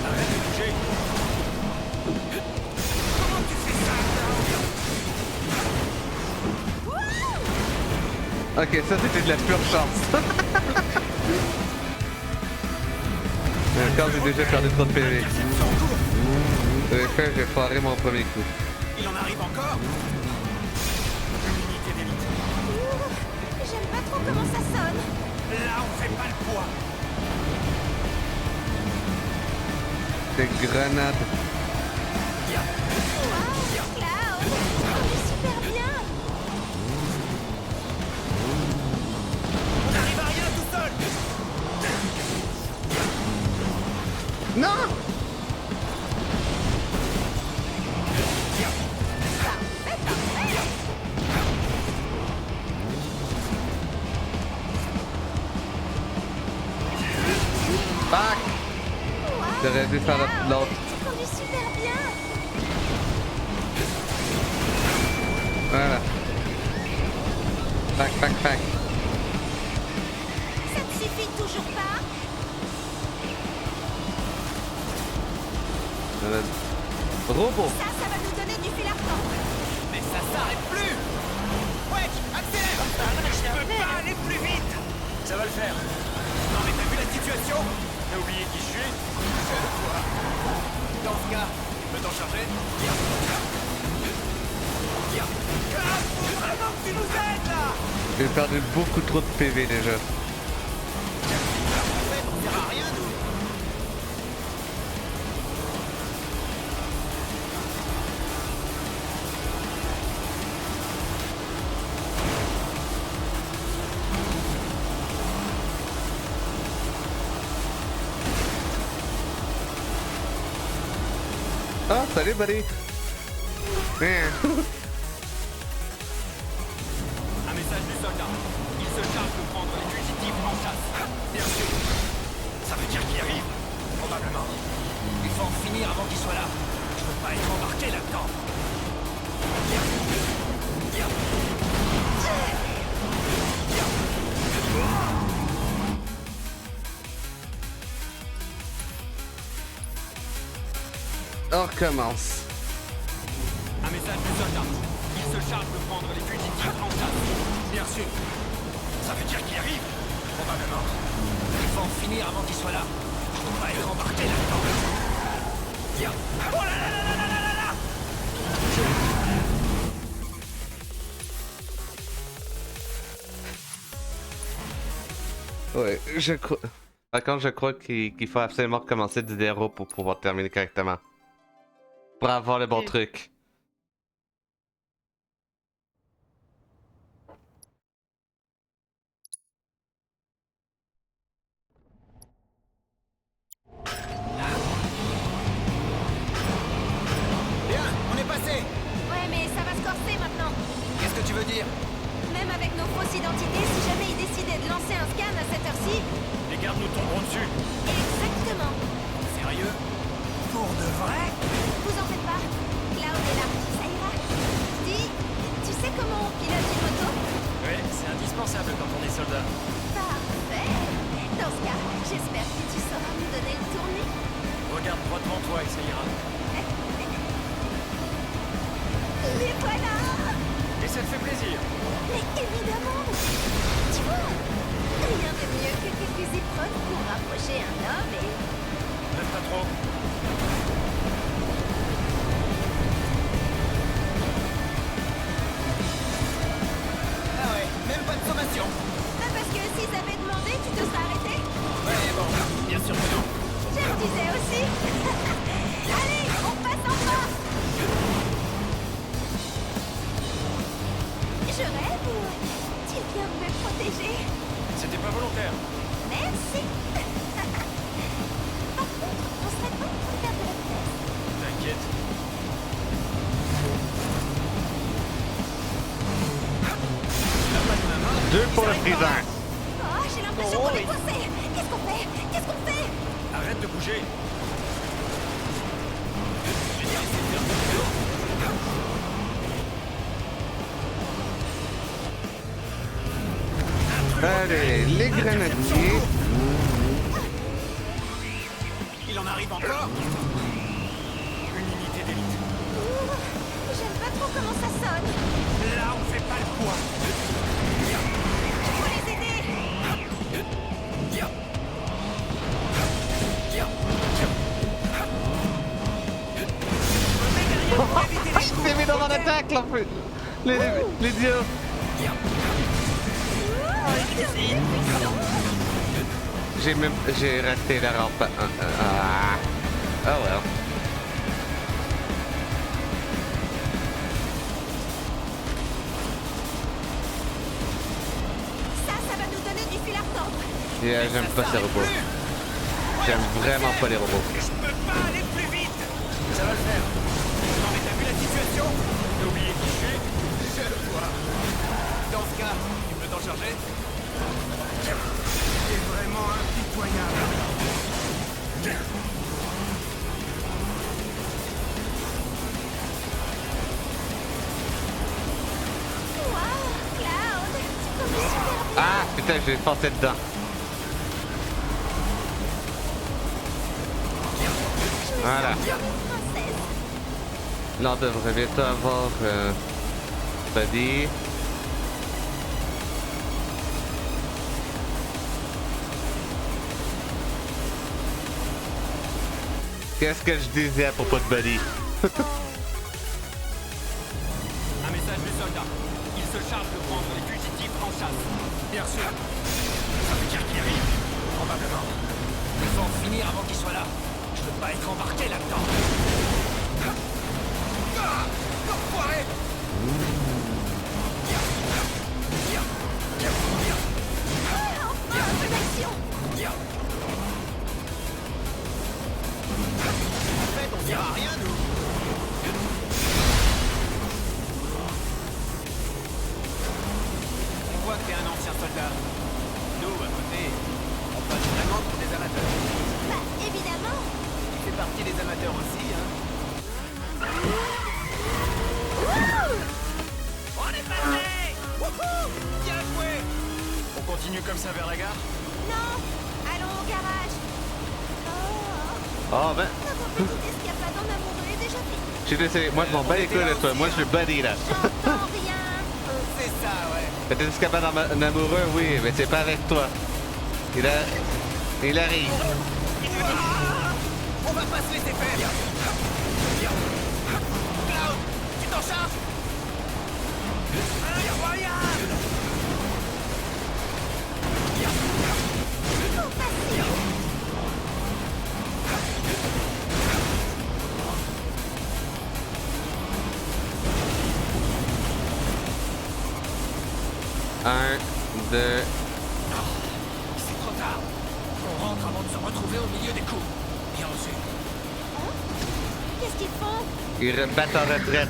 Arrête de bouger. Comment tu fais ça, Ok, ça c'était de la pure chance. Encore j'ai déjà perdu trop de PV. J'ai foiré mon premier coup. Il en arrive encore? Unité d'élite. J'aime pas trop comment ça sonne. Là, on fait pas le poids. Des grenades. Wow, Cloud, on est super bien. On n'arrive à rien tout seul. Non! Fuck! J'aurais dû faire l'autre. Tu conduis super bien. Voilà. Fuck, fuck, fuck. Ça te suffit toujours pas? Robot. Ça va nous donner du fil à retordre. Mais ça s'arrête plus. Ouais, accélère. Je peux pas aller plus vite. Ça va le faire. Non mais t'as vu la situation? T'as oublié qui je suis? Je le vois. Dans ce cas, tu peux t'en charger? Faut vraiment que tu nous aides là. J'ai perdu beaucoup trop de PV déjà. En fait, on sert à rien nous. Ah, salut, buddy! Un message du soldat. Il se charge de prendre les fugitifs en chasse. Bien sûr. Ça veut dire qu'il arrive. Probablement. Il faut en finir avant qu'il soit là. Je veux pas être embarqué là-dedans. On recommence. Un message du soldat. Il se charge de prendre les fugitifs en chasse. Bien sûr. Ça veut dire qu'il arrive. Probablement. Il faut en finir avant qu'il soit là. Je veux pas être embarqué là-dedans. Oh là là là là là là là. Ouais, je crois. Par contre, je crois qu'il faut absolument recommencer du zéro pour pouvoir terminer correctement. Pour avoir le bon truc. Bien, on est passé. Ouais, mais ça va se corser maintenant. Qu'est-ce que tu veux dire? Même avec nos fausses identités, si jamais ils décidaient de lancer un scan à cette heure-ci... Les gardes nous tomberont dessus. Exactement. Sérieux? Pour de vrai? Vous en faites pas. Cloud est là. Ça ira. Dis, tu sais comment on pilote une moto? Ouais, c'est indispensable quand on est soldat. Parfait. Dans ce cas, j'espère que tu sauras me donner le tournis. Regarde droit devant toi et ça ira. Les voilà! Et ça te fait plaisir. Mais évidemment! Tu vois, rien de mieux que quelques épreuves pour rapprocher un homme et... Même pas trop. Ah ouais, même pas de sommation. Ah, parce que s'ils avaient demandé, tu te serais arrêté? Ouais, bon, bien sûr que non. Je le disais aussi! Allez, on passe en force! Je rêve ou tu viens me protéger? C'était pas volontaire. Merci! Par contre, on serait pas en train de perdre de la vitesse. T'inquiète. Deux pour le freezer. Oh, j'ai l'impression qu'on est coincé! Qu'est-ce qu'on fait? Qu'est-ce qu'on fait? Arrête de bouger. Allez, les grenadiers. Il en arrive encore. Une unité d'élite. J'aime pas trop comment ça sonne. Là, on fait pas le poids. Faut les aider. Il s'est mis dans mon attaque, là, les dieux. J'ai raté la rampe. Ah ouais. Ça va nous donner du fil à retordre. Yeah, j'aime pas ces robots. J'aime vraiment pas les robots. Je peux pas aller plus vite. Ça va le faire. Non mais t'as vu la situation? T'as oublié qui je suis? Je le vois. Dans ce cas, tu peux t'en charger? C'est vraiment impitoyable. Waouh, Cloud, tu commences super bien. Ah, putain, j'ai foncé dedans. Voilà. Princesse. Là, on devrait bientôt avoir Buddy. Qu'est-ce que je disais à propos de Buddy? Un message du soldat. Il se charge de prendre les fugitifs en chasse. Bien sûr. Ça veut dire qu'il arrive? Probablement. Il faut en finir avant qu'il soit là. Je veux pas être embarqué là-dedans. Ah, l'enfoiré! Enfin, un peu d'action. En fait, on dira rien, nous. On voit que t'es un ancien soldat. Nous, à côté, on passe vraiment pour des amateurs. Bah, évidemment. Tu fais partie des amateurs aussi, hein. On est passé! Wouhou! Bien joué! On continue comme ça vers la gare? Non, allons au garage. Oh, Oh ben, notre petite escapade en amoureux est déjà finie. j'ai laissé. Moi, je m'en bats les couilles de toi. Moi, je suis Buddy là. J'entends rien. C'est ça, ouais. Peut-être escapade en amoureux, oui, mais c'est pas avec toi. Il arrive. On va pas se laisser faire. Cloud, tu t'en charges? Incroyable! Trop facile. Un, deux. C'est trop tard. On rentre avant de se retrouver au milieu des coups. Bien reçu. Qu'est-ce qu'ils font? Ils rebattent en retraite.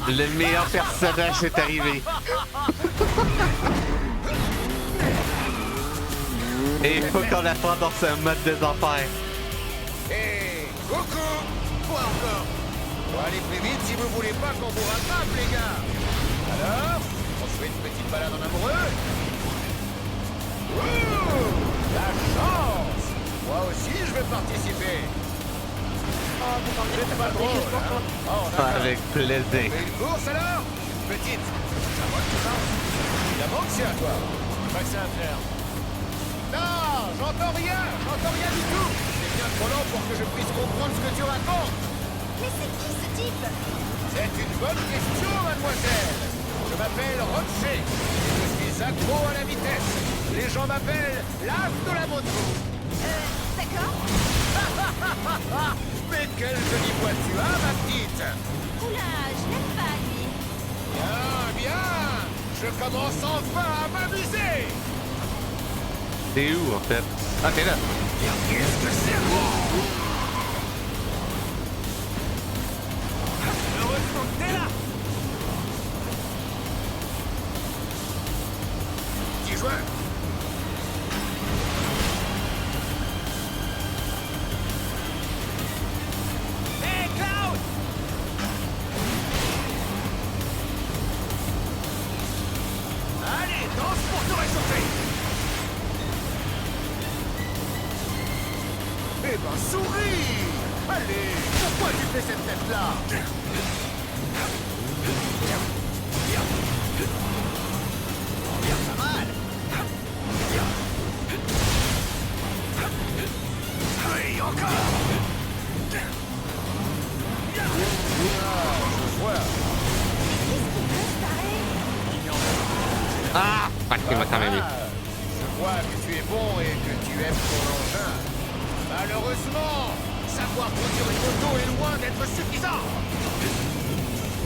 Le meilleur personnage est arrivé. Et il faut qu'on apprenne dans ce mode des enfers. Hé, coucou! Quoi encore? Faut aller plus vite si vous voulez pas qu'on vous rattrape, les gars. Alors, on se fait une petite balade en amoureux? Ouh, la chance! Moi aussi, je vais participer. C'est pas drôle, hein? Oh, d'accord. Avec plaisir. On fait une course alors? Petite, c'est à moi que tu penses. Évidemment que c'est à toi. Pas que ça à faire. Non, j'entends rien du tout. C'est bien trop lent pour que je puisse comprendre ce que tu racontes. Mais c'est qui ce type? C'est une bonne question, mademoiselle. Je m'appelle Roger. Je suis accro à la vitesse. Les gens m'appellent l'as de la moto. D'accord. Mais quelle jolie voix tu as, ma petite. Oula, je l'aime pas, lui. Bien, bien. Je commence enfin à m'amuser. T'es où en fait? Ah, t'es là. Qu'est-ce que c'est beau? Heureusement que t'es là. Petit joueur. Eh ben, souris! Allez, pourquoi tu fais cette tête-là? Pas mal! Oui, encore! Je vois. Ah! Fuck, il m'a quand même eu. Je vois que tu es bon et que tu aimes ton engin. Malheureusement, savoir conduire une moto est loin d'être suffisant.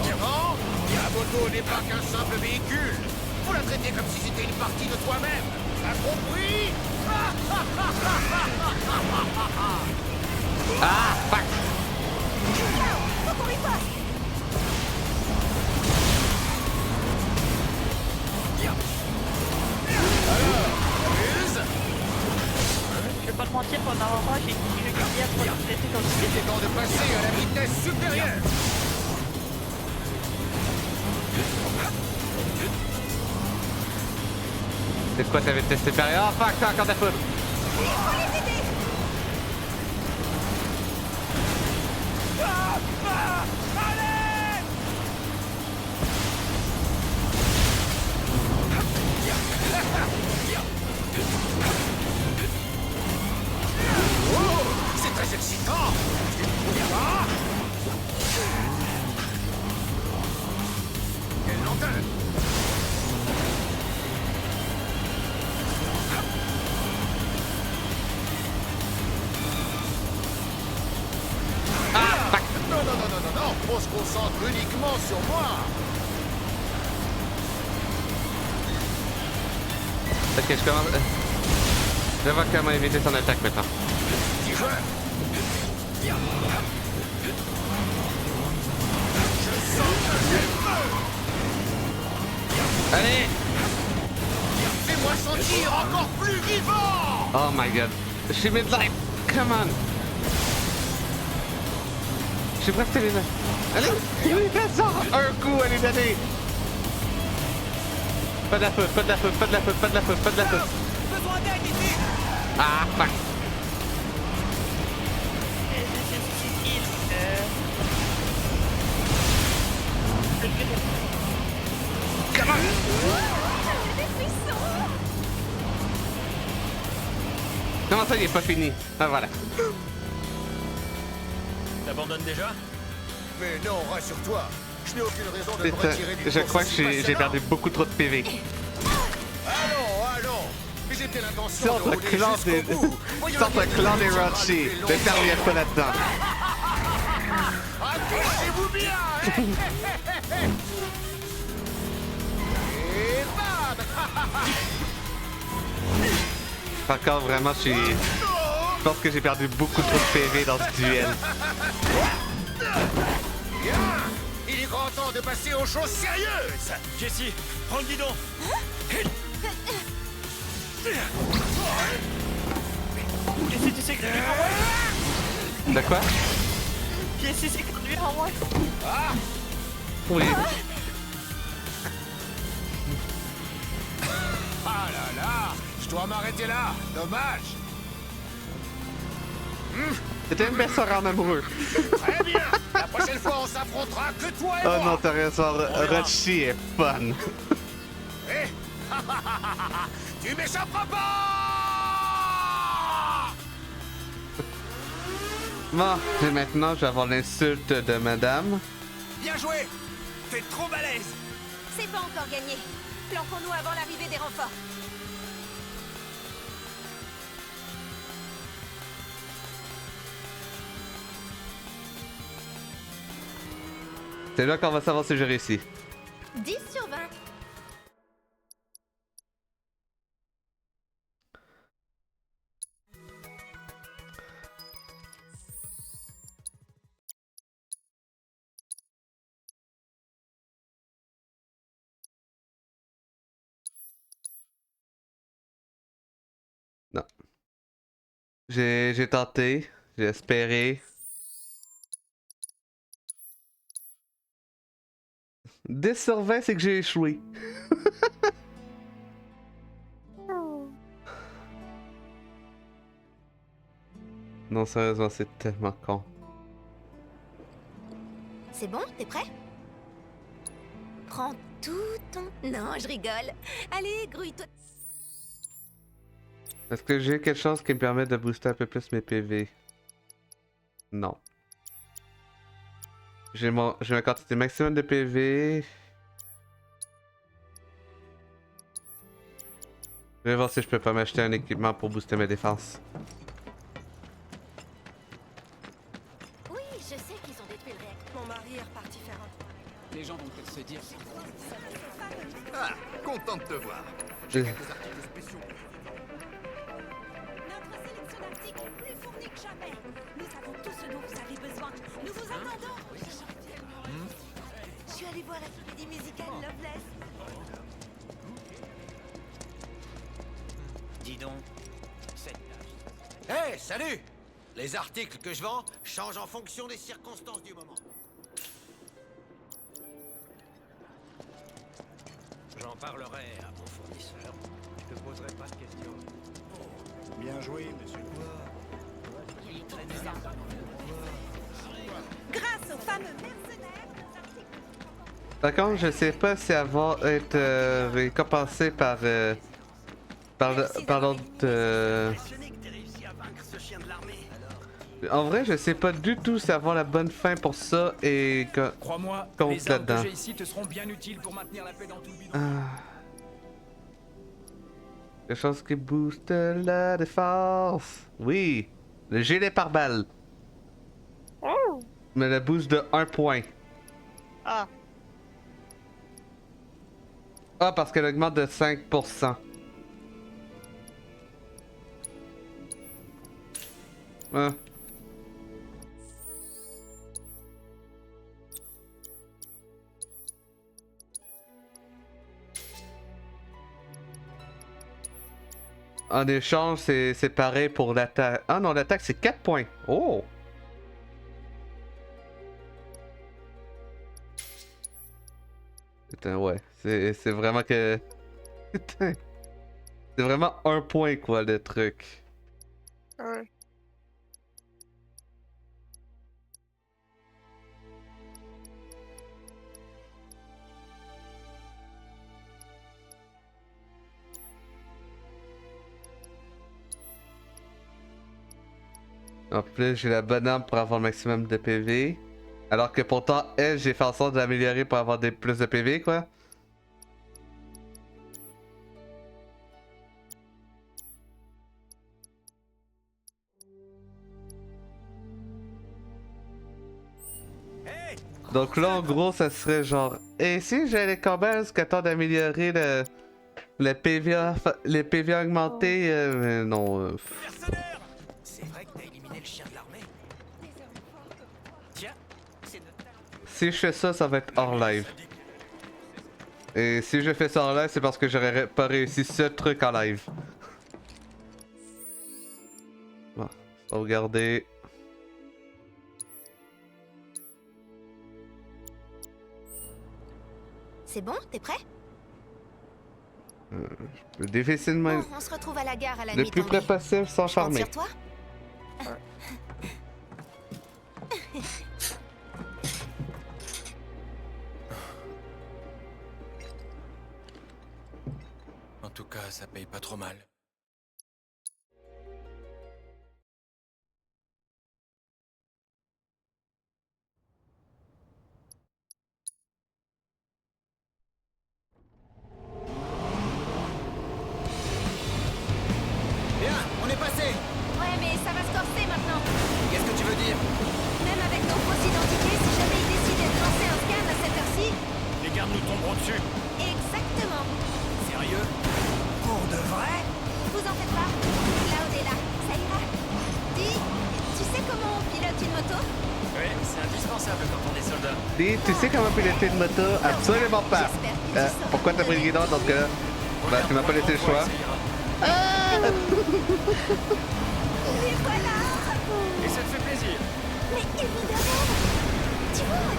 Cependant, la moto n'est pas qu'un simple véhicule. Faut la traiter comme si c'était une partie de toi-même. T'as compris? Ah! Fuck! Faut qu'on riposte. Je vais pas te mentir, pendant un moment, j'ai utilisé le cuillère pour le traiter comme si Il est temps de passer à la vitesse supérieure. C'est quoi ta vitesse supérieure? Oh fuck, t'as encore de la foudre! Oh, c'est très excitant. Tu ne trouves pas? Quelle lenteur. Non, on se concentre uniquement sur moi. Ok, je commence... Je vais voir comment éviter son attaque maintenant. Petit joueur. Je sens que j'aime. Allez! Fais-moi sentir encore plus vivant. Oh my god. Je suis mid-life! Come on! Je suis presque terminé. Allez! Oui, fais ça! Un coup, allez, donner! Pas de la foudre, pas de la foudre, pas de la foudre, pas de la foudre, pas de la foudre. Besoin d'aide ici. Ah, fuck! Come on! Comment ça, il est pas fini? Ah, voilà. T'abandonnes déjà? Mais non, rassure-toi. Je n'ai aucune raison de me Putain, retirer du je course crois que aussi j'ai facilement. perdu beaucoup trop de PV. Allons. Mais j'étais l'intention Sors de le rouler clan jusqu'au des... bout. Voyons Sors bien le clan des qui tiendra Rothschild. le plus Je vais faire longtemps. lire ça là-dedans. Accrochez-vous bien. Et bam. Encore vraiment, je suis... Je pense que j'ai perdu beaucoup trop de PV dans ce duel. Bien. Il est grand temps de passer aux choses sérieuses. Jessie, prends le guidon. Jessie, tu sais conduire en moins? De quoi? Jessie, c'est conduire en moins? Oui. Ah là là. Je dois m'arrêter là. Dommage. C'était une belle soirée en amoureux. Très bien. La prochaine fois, on s'affrontera que toi et Oh moi. non, t'as raison. Rothschild est fun. Eh. Tu m'échapperas pas. Bon, et maintenant, je vais avoir l'insulte de madame. Bien joué. T'es trop balèze. C'est pas encore gagné. Planquons-nous avant l'arrivée des renforts. C'est là qu'on va savoir si j'ai réussi. 10 sur 20. Non. J'ai tenté, j'ai espéré. 10 sur 20, c'est que j'ai échoué. Non, sérieusement, c'est tellement con. C'est bon, t'es prêt? Prends tout ton... Non, je rigole. Allez, grouille-toi. Est-ce que j'ai quelque chose qui me permet de booster un peu plus mes PV? Non. J'ai ma quantité maximum de PV. Je vais voir si je peux pas m'acheter un équipement pour booster mes défenses. Oui, je sais qu'ils ont détruit le réacteur. Mon mari est reparti faire un tour. Les gens vont peut-être se dire... Ah, content de te voir. J'ai Quelques articles spéciaux. Notre sélection d'articles est plus fournie que jamais. Nous avons tout ce dont vous avez besoin. Nous vous attendons. Je suis allée voir la comédie musicale Loveless. Dis donc, Hé, salut! Les articles que je vends changent en fonction des circonstances du moment. J'en parlerai à mon fournisseur. Je te poserai pas de questions. Bien joué, monsieur. Grâce aux fameux mercenaires, nos articles... Par contre, je sais pas si elles vont être récompensées par l'autre. En vrai, je sais pas du tout si avoir la bonne fin pour ça et Crois-moi, compte les armes que là-dedans. j'ai ici te seront bien utiles pour maintenir la paix dans tout le bidon. Quelque chose qui booste la défense. Oui, le gilet pare-balles. Oh! Mais le boost de 1 point. Ah, Ah, parce qu'elle augmente de 5%. Ah. En échange, c'est pareil pour l'attaque. Ah non, l'attaque c'est 4 points. Oh! Putain, ouais. C'est vraiment que... Putain. C'est vraiment 1 point, quoi, le truc. ouais. En plus, j'ai la bonne arme pour avoir le maximum de PV. Alors que pourtant, elle, j'ai fait en sorte d'améliorer pour avoir plus de PV, quoi. Donc là, en gros, ça serait genre... Et si j'ai les combats jusqu'à temps d'améliorer le PV augmenté, mais non... c'est vrai que t'as éliminé le chien de l'armée. Tiens, c'est notre... Si je fais ça, ça va être hors live. Et si je fais ça en live, c'est parce que j'aurais pas réussi ce truc en live. Bon, sauvegarder. C'est bon, t'es prêt? Je peux difficilement... Bon, on se retrouve à la gare à la Le nuit plus près tombée. possible sans Je compte charmer. sur toi? En tout cas, ça paye pas trop mal. Bien, on est passé. Ouais, mais ça va se corser maintenant. Qu'est-ce que tu veux dire? Même avec nos fausses identités, si jamais ils décidaient de lancer un scan à cette heure-ci... Les gardes nous tomberont dessus. Exactement. Sérieux? Pour de vrai? Vous en faites pas. Cloud est là. Ça ira. Dis, tu sais comment on pilote une moto? Oui, c'est indispensable quand on est soldat. Dis, tu sais comment piloter une moto? Absolument pas. Pourquoi t'as pris le guidon dans ce cas-là? Bah, tu m'as pas laissé le choix. Les voilà. Et ça te fait plaisir? Mais évidemment. Tu vois,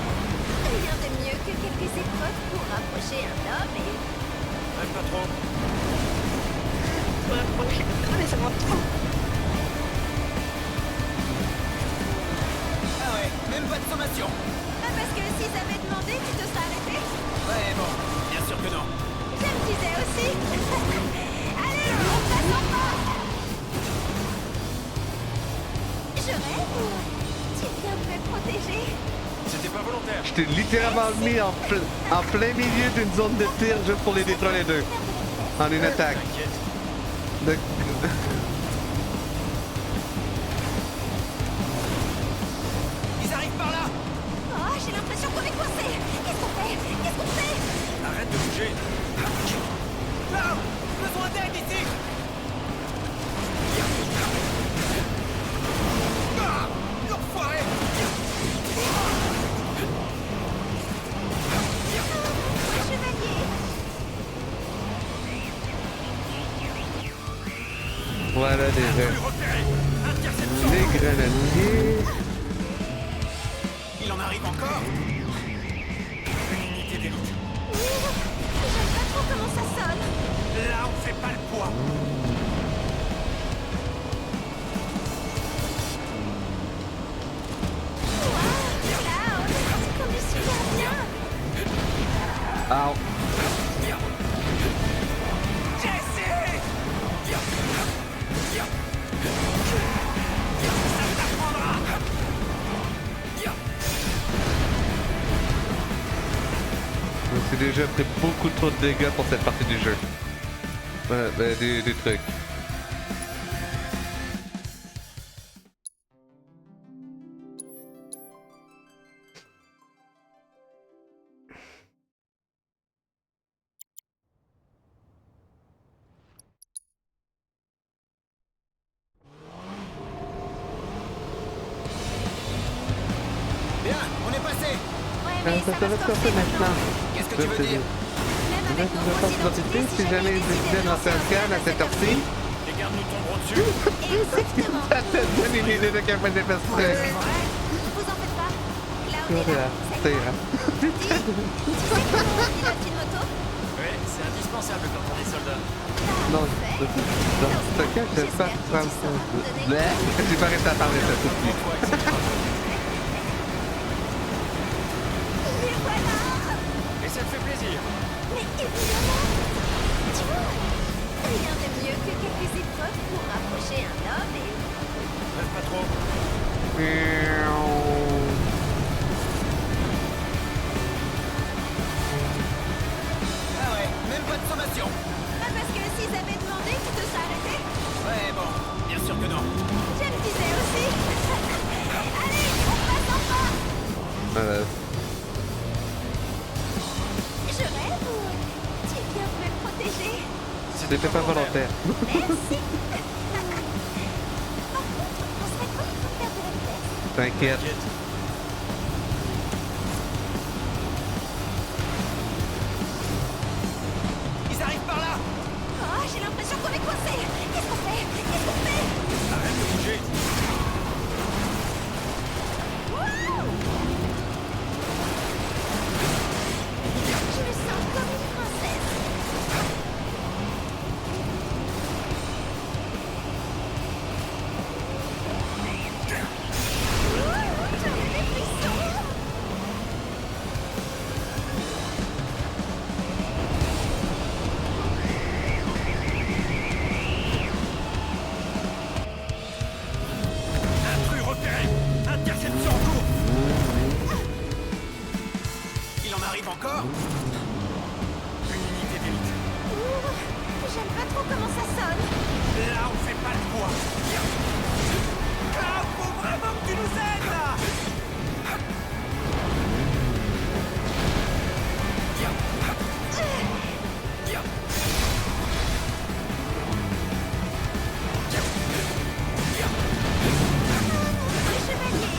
rien de mieux que quelques épreuves pour rapprocher un homme et... Rêve pas trop. Ouais, ok. Ah, mais ça monte trop. pas de sommation. Ah, parce que s'ils avaient demandé, tu te serais arrêté? Ouais, bon, bien sûr que non. Je me disais aussi. Allez, on passe en force. Je rêve ou tu viens me protéger? C'était pas volontaire. Je t'ai littéralement mis en plein milieu d'une zone de tir juste pour les détruire les deux. En une attaque. De... Ils arrivent par là. Oh, j'ai l'impression qu'on est coincé. Qu'est-ce qu'on fait? Qu'est-ce qu'on fait? Arrête de bouger. Là, besoin d'aide ici. Ah, l'enfoiré. Voilà déjà. Les grenadiers. Il en arrive encore. Une unité d'élite. J'aime pas trop comment ça sonne. Là, on fait pas le poids. Cloud, tu conduis super bien. Ow. Je me suis déjà pris beaucoup trop de dégâts pour cette partie du jeu. Du truc. Bien, on est passé. Ouais, mais ça va se corser maintenant. Qu'est-ce que tu veux dire? Même avec nos Je fausses pense identités, si jamais ils décidaient de lancer un scan à cette heure-ci. Les gardes nous tomberont dessus. Exactement. Ça te donne une idée de quel point j'ai fait exprès. Vous en faites pas. Cloud est là. Ça ira. Tu sais comment on pilote une moto? Ouais, c'est indispensable quand on est soldat. Non, dans ce cas, je vais pas prendre ça. J'ai pas réussi à parler ça tout de suite. Et voilà. Et ça te fait plaisir. Mais évidemment. Tu vois, rien de mieux que quelques épreuves pour rapprocher un homme et... Rêve pas trop. Ah ouais, même pas de sommation. Ah, parce que s'ils avaient demandé, tu te serais arrêté? Ouais, bon, bien sûr que non. Je me disais aussi. Allez, on passe en force. Je rêve ou tu viens me protéger? C'était pas volontaire. Merci. Par contre, on serait pas en train de perdre de la vitesse. T'inquiète. Ils arrivent par là. Oh, j'ai l'impression qu'on est coincé. Qu'est-ce qu'on fait? Qu'est-ce qu'on fait? Arrête de bouger. Wouh! Je me sens comme une princesse. Ouh, j'en ai des frissons. Intrus repéré. Interception en cours. Il en arrive encore. Une unité d'élite. Ouh, j'aime pas trop comment ça sonne. Là, on fait pas le poids. Ah, faut vraiment que tu nous aides là. Les chevaliers.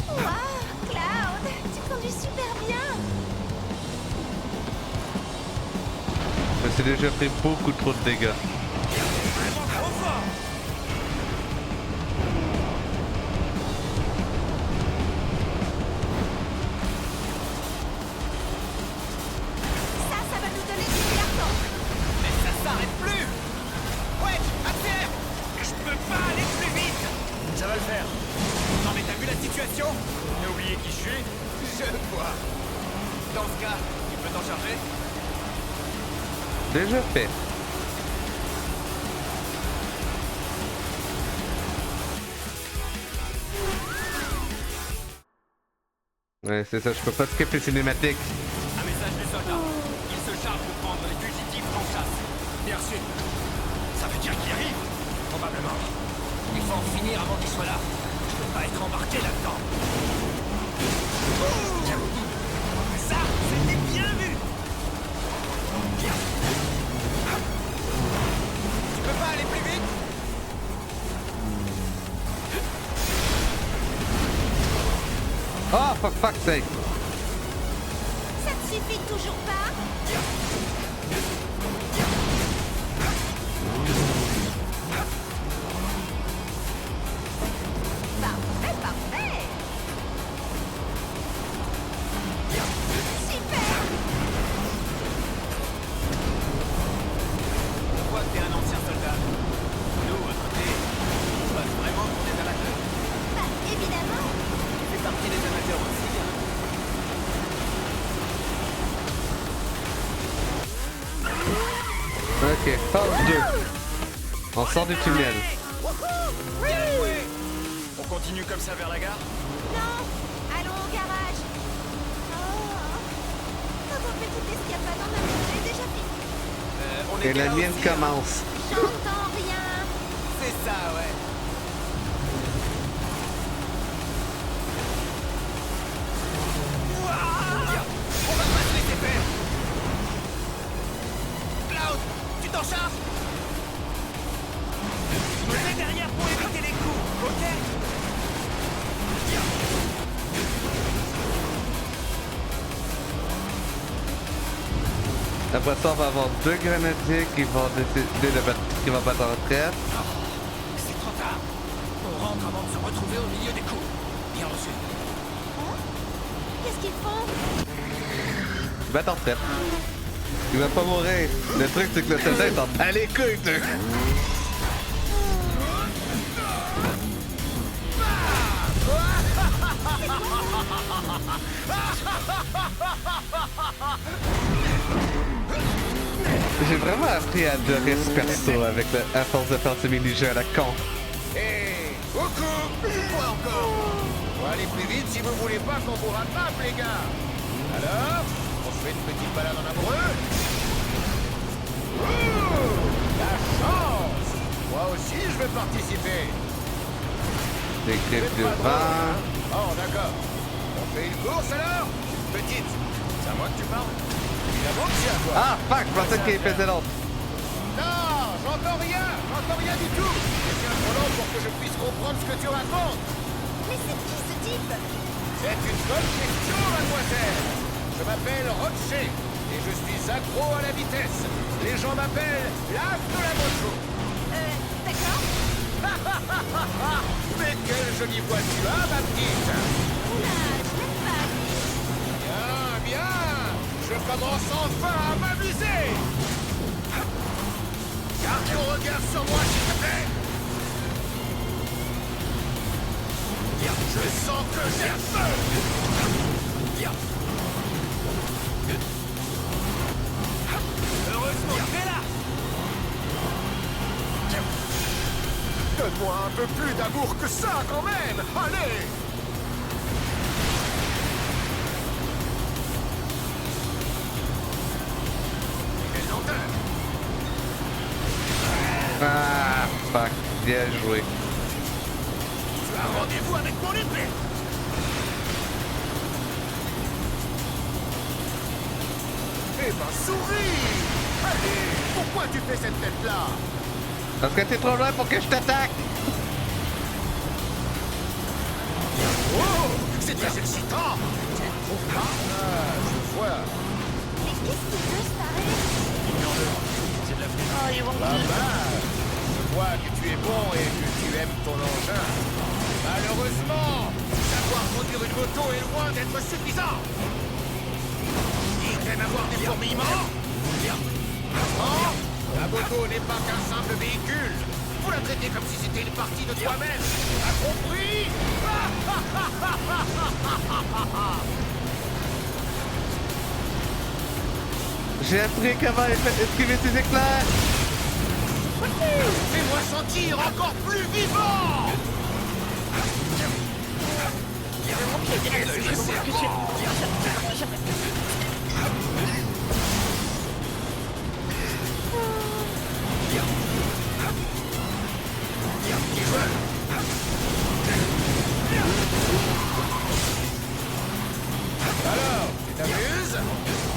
Waouh, Cloud, tu conduis super bien. Je me suis déjà pris beaucoup trop de dégâts. Ça va nous donner du carton. Mais ça s'arrête plus. Déjà fait. Ouais, c'est ça, je peux pas skipper les cinématiques. Un message du soldat. Il se charge de prendre les fugitifs en chasse. Bien sûr. Ça veut dire qu'il arrive? Probablement. Il faut en finir avant qu'il soit là. Je peux pas être embarqué là-dedans. Ça, c'était bien vu. Tu peux pas aller plus vite? Oh, for fuck's sake! Ça te suffit toujours pas? Parfait, parfait. Super! On voit que t'es un ancien soldat. Nous, à côté, on passe vraiment pour des amateurs. Bah, évidemment! Tu fais partie des amateurs aussi, hein. Ok, phase 2. On sort du tunnel. Bien joué. On continue comme ça vers la gare? Non! Allons au garage! Oh! Notre petite escapade en amour est déjà finie. On Et la là mienne aussi, hein. commence. J'entends rien! C'est ça, ouais. On va pas se laisser faire. Cloud, tu t'en charges? Je me mets derrière pour éviter les coups, ok? Après ça, on va avoir deux grenadiers qui vont décider de battre, qui vont battre en retraite. C'est trop tard. On rentre avant de se retrouver au milieu des coups. Bien reçu. Qu'est-ce qu'ils font? Ils battent en retraite. Il va pas mourir. Le truc, c'est que le soldat est en à les couilles, tu. J'ai vraiment appris à adorer ce perso avec à force de faire ce mini-jeu à la con. Hé, coucou! Quoi encore? Faut aller plus vite si vous voulez pas qu'on vous rattrape, les gars. Alors, on se fait une petite balade en amoureux? Ouh, la chance! Moi aussi, je veux participer. Des griffes de vent. Oh, d'accord. On fait une course alors? Petite, c'est à moi que tu parles? Évidemment que c'est à toi. Ah, fuck, je pensais qu'il faisait l'autre. Non, j'entends rien du tout. C'est bien trop long pour que je puisse comprendre ce que tu racontes. Mais c'est qui ce type? C'est une bonne question, mademoiselle. Je m'appelle Rocher et je suis accro à la vitesse. Les gens m'appellent l'as de la moto. D'accord. Mais quelle jolie voix tu as, ma petite. Oula, je l'aime pas, lui. Bien, bien. Je commence enfin à m'amuser. Garde ton regard sur moi, s'il te plaît. Je sens que j'ai feu. Heureusement, tu es là. Donne-moi un peu plus d'amour que ça, quand même. Allez. Quelle lenteur. Ah, fuck, bien joué. Tu as rendez-vous avec mon épée. Eh ben, souris. Allez, pourquoi tu fais cette tête-là? Parce que t'es trop loin pour que je t'attaque. Oh, c'est très excitant. Tu ne trouves pas? Ah, je vois. Mais qu'est-ce qu'il veut, ce taré? C'est de la Oh, ils vont me Je vois que tu es bon et que tu aimes ton engin. Malheureusement, savoir conduire une moto est loin d'être suffisant. Il t'aime avoir des fourmillements? Non, la moto n'est pas qu'un simple véhicule. Faut la traiter comme si c'était une partie de toi-même. T'as compris? J'ai appris comment esquiver ces éclairs! Fais-moi sentir encore plus vivant! Alors, tu t'amuses?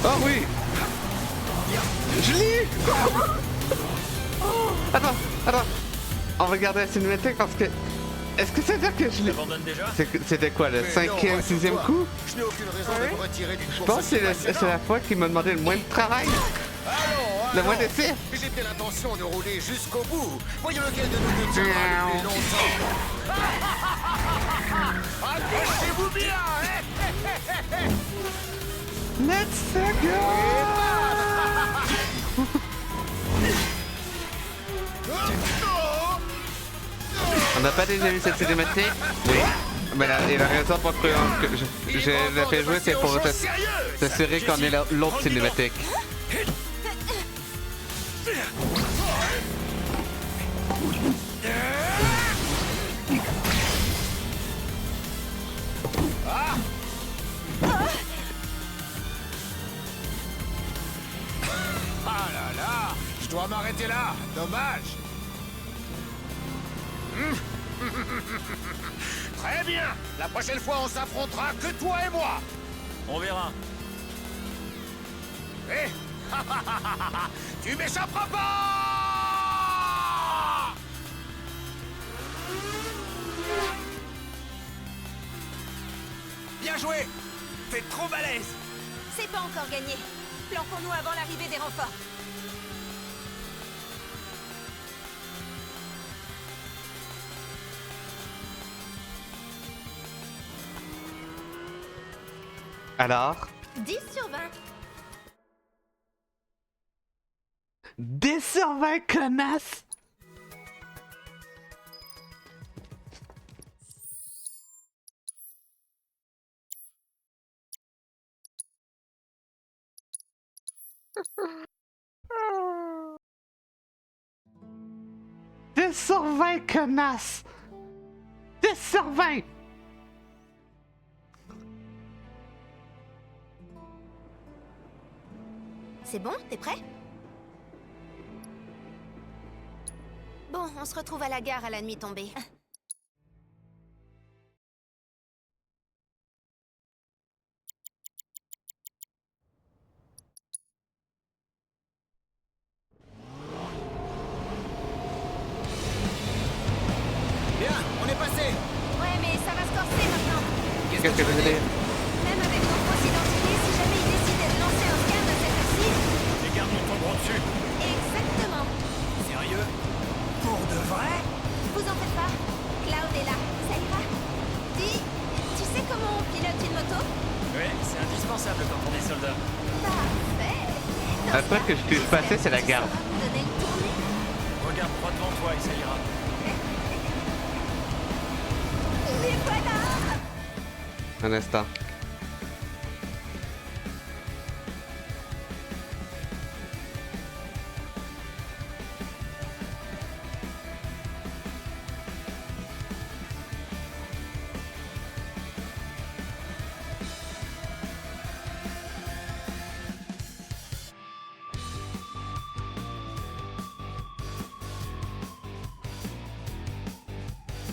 Oh oui! Je l'ai! Attends. On va garder la cinématique parce que... Est-ce que ça veut dire que je l'ai... C'était quoi, le 5e, 6e coup? Je n'ai aucune raison de me retirer d'une Je pense que c'est la fois qu'il m'a demandé le moins de travail. Le moins d'essai. J'ai bien l'intention de rouler jusqu'au bout. Voyons lequel de nous deux tiendra le plus longtemps. Accrochez-vous bien, hein? Let's go! On n'a pas déjà vu cette cinématique? Oui. Mais et la raison pour laquelle je l'ai fait jouer, c'est pour s'assurer qu'on ait l'autre cinématique. Ah là là, je dois m'arrêter là, dommage. Très bien, la prochaine fois on s'affrontera que toi et moi. On verra. Eh, tu m'échapperas pas! Bien joué! T'es trop balèze! C'est pas encore gagné. Planquons-nous avant l'arrivée des renforts. Alors? 10 sur 20. 10 sur 20, connasse! Dix sur 20, connasse! 10 sur 20! C'est bon, t'es prêt? Bon, on se retrouve à la gare à la nuit tombée. Bien, on est passé. Ouais, mais ça va se corser maintenant. Qu'est-ce que je veux dire? Même avec nos fausses identités, si jamais ils décidaient de lancer un scan à cette heure-ci... Les gardes nous tomberont dessus. Exactement. Sérieux? Pour de vrai? Vous en faites pas. Cloud est là. Ça ira. Dis, tu sais comment on pilote une moto? Oui, c'est indispensable quand on est soldat. Parfait. Après que je t'ai passé, c'est la garde. Donner le tourner. Regarde droit devant toi et ça ira. Les voilà. Un instant.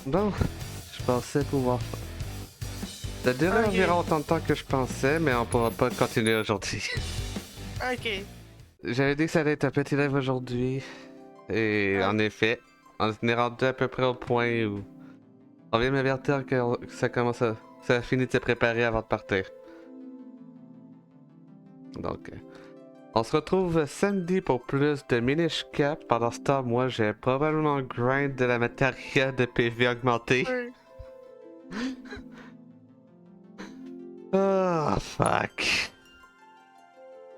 Bon, je pensais pouvoir... Ça durait environ autant de temps que je pensais, mais on pourra pas continuer aujourd'hui. Ok. J'avais dit que ça allait être un petit live aujourd'hui. Et en effet, on est rendu à peu près au point où... On vient m'avertir que ça commence à... Ça a fini de se préparer avant de partir. Donc... On se retrouve samedi pour plus de Minish Cap. Pendant ce temps, moi, j'ai probablement grind de la matériel de PV augmenté. Oh, fuck.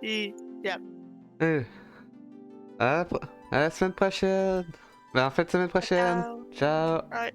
Yep. À la semaine prochaine. Ben, en fait, semaine prochaine. Ciao. Ouais.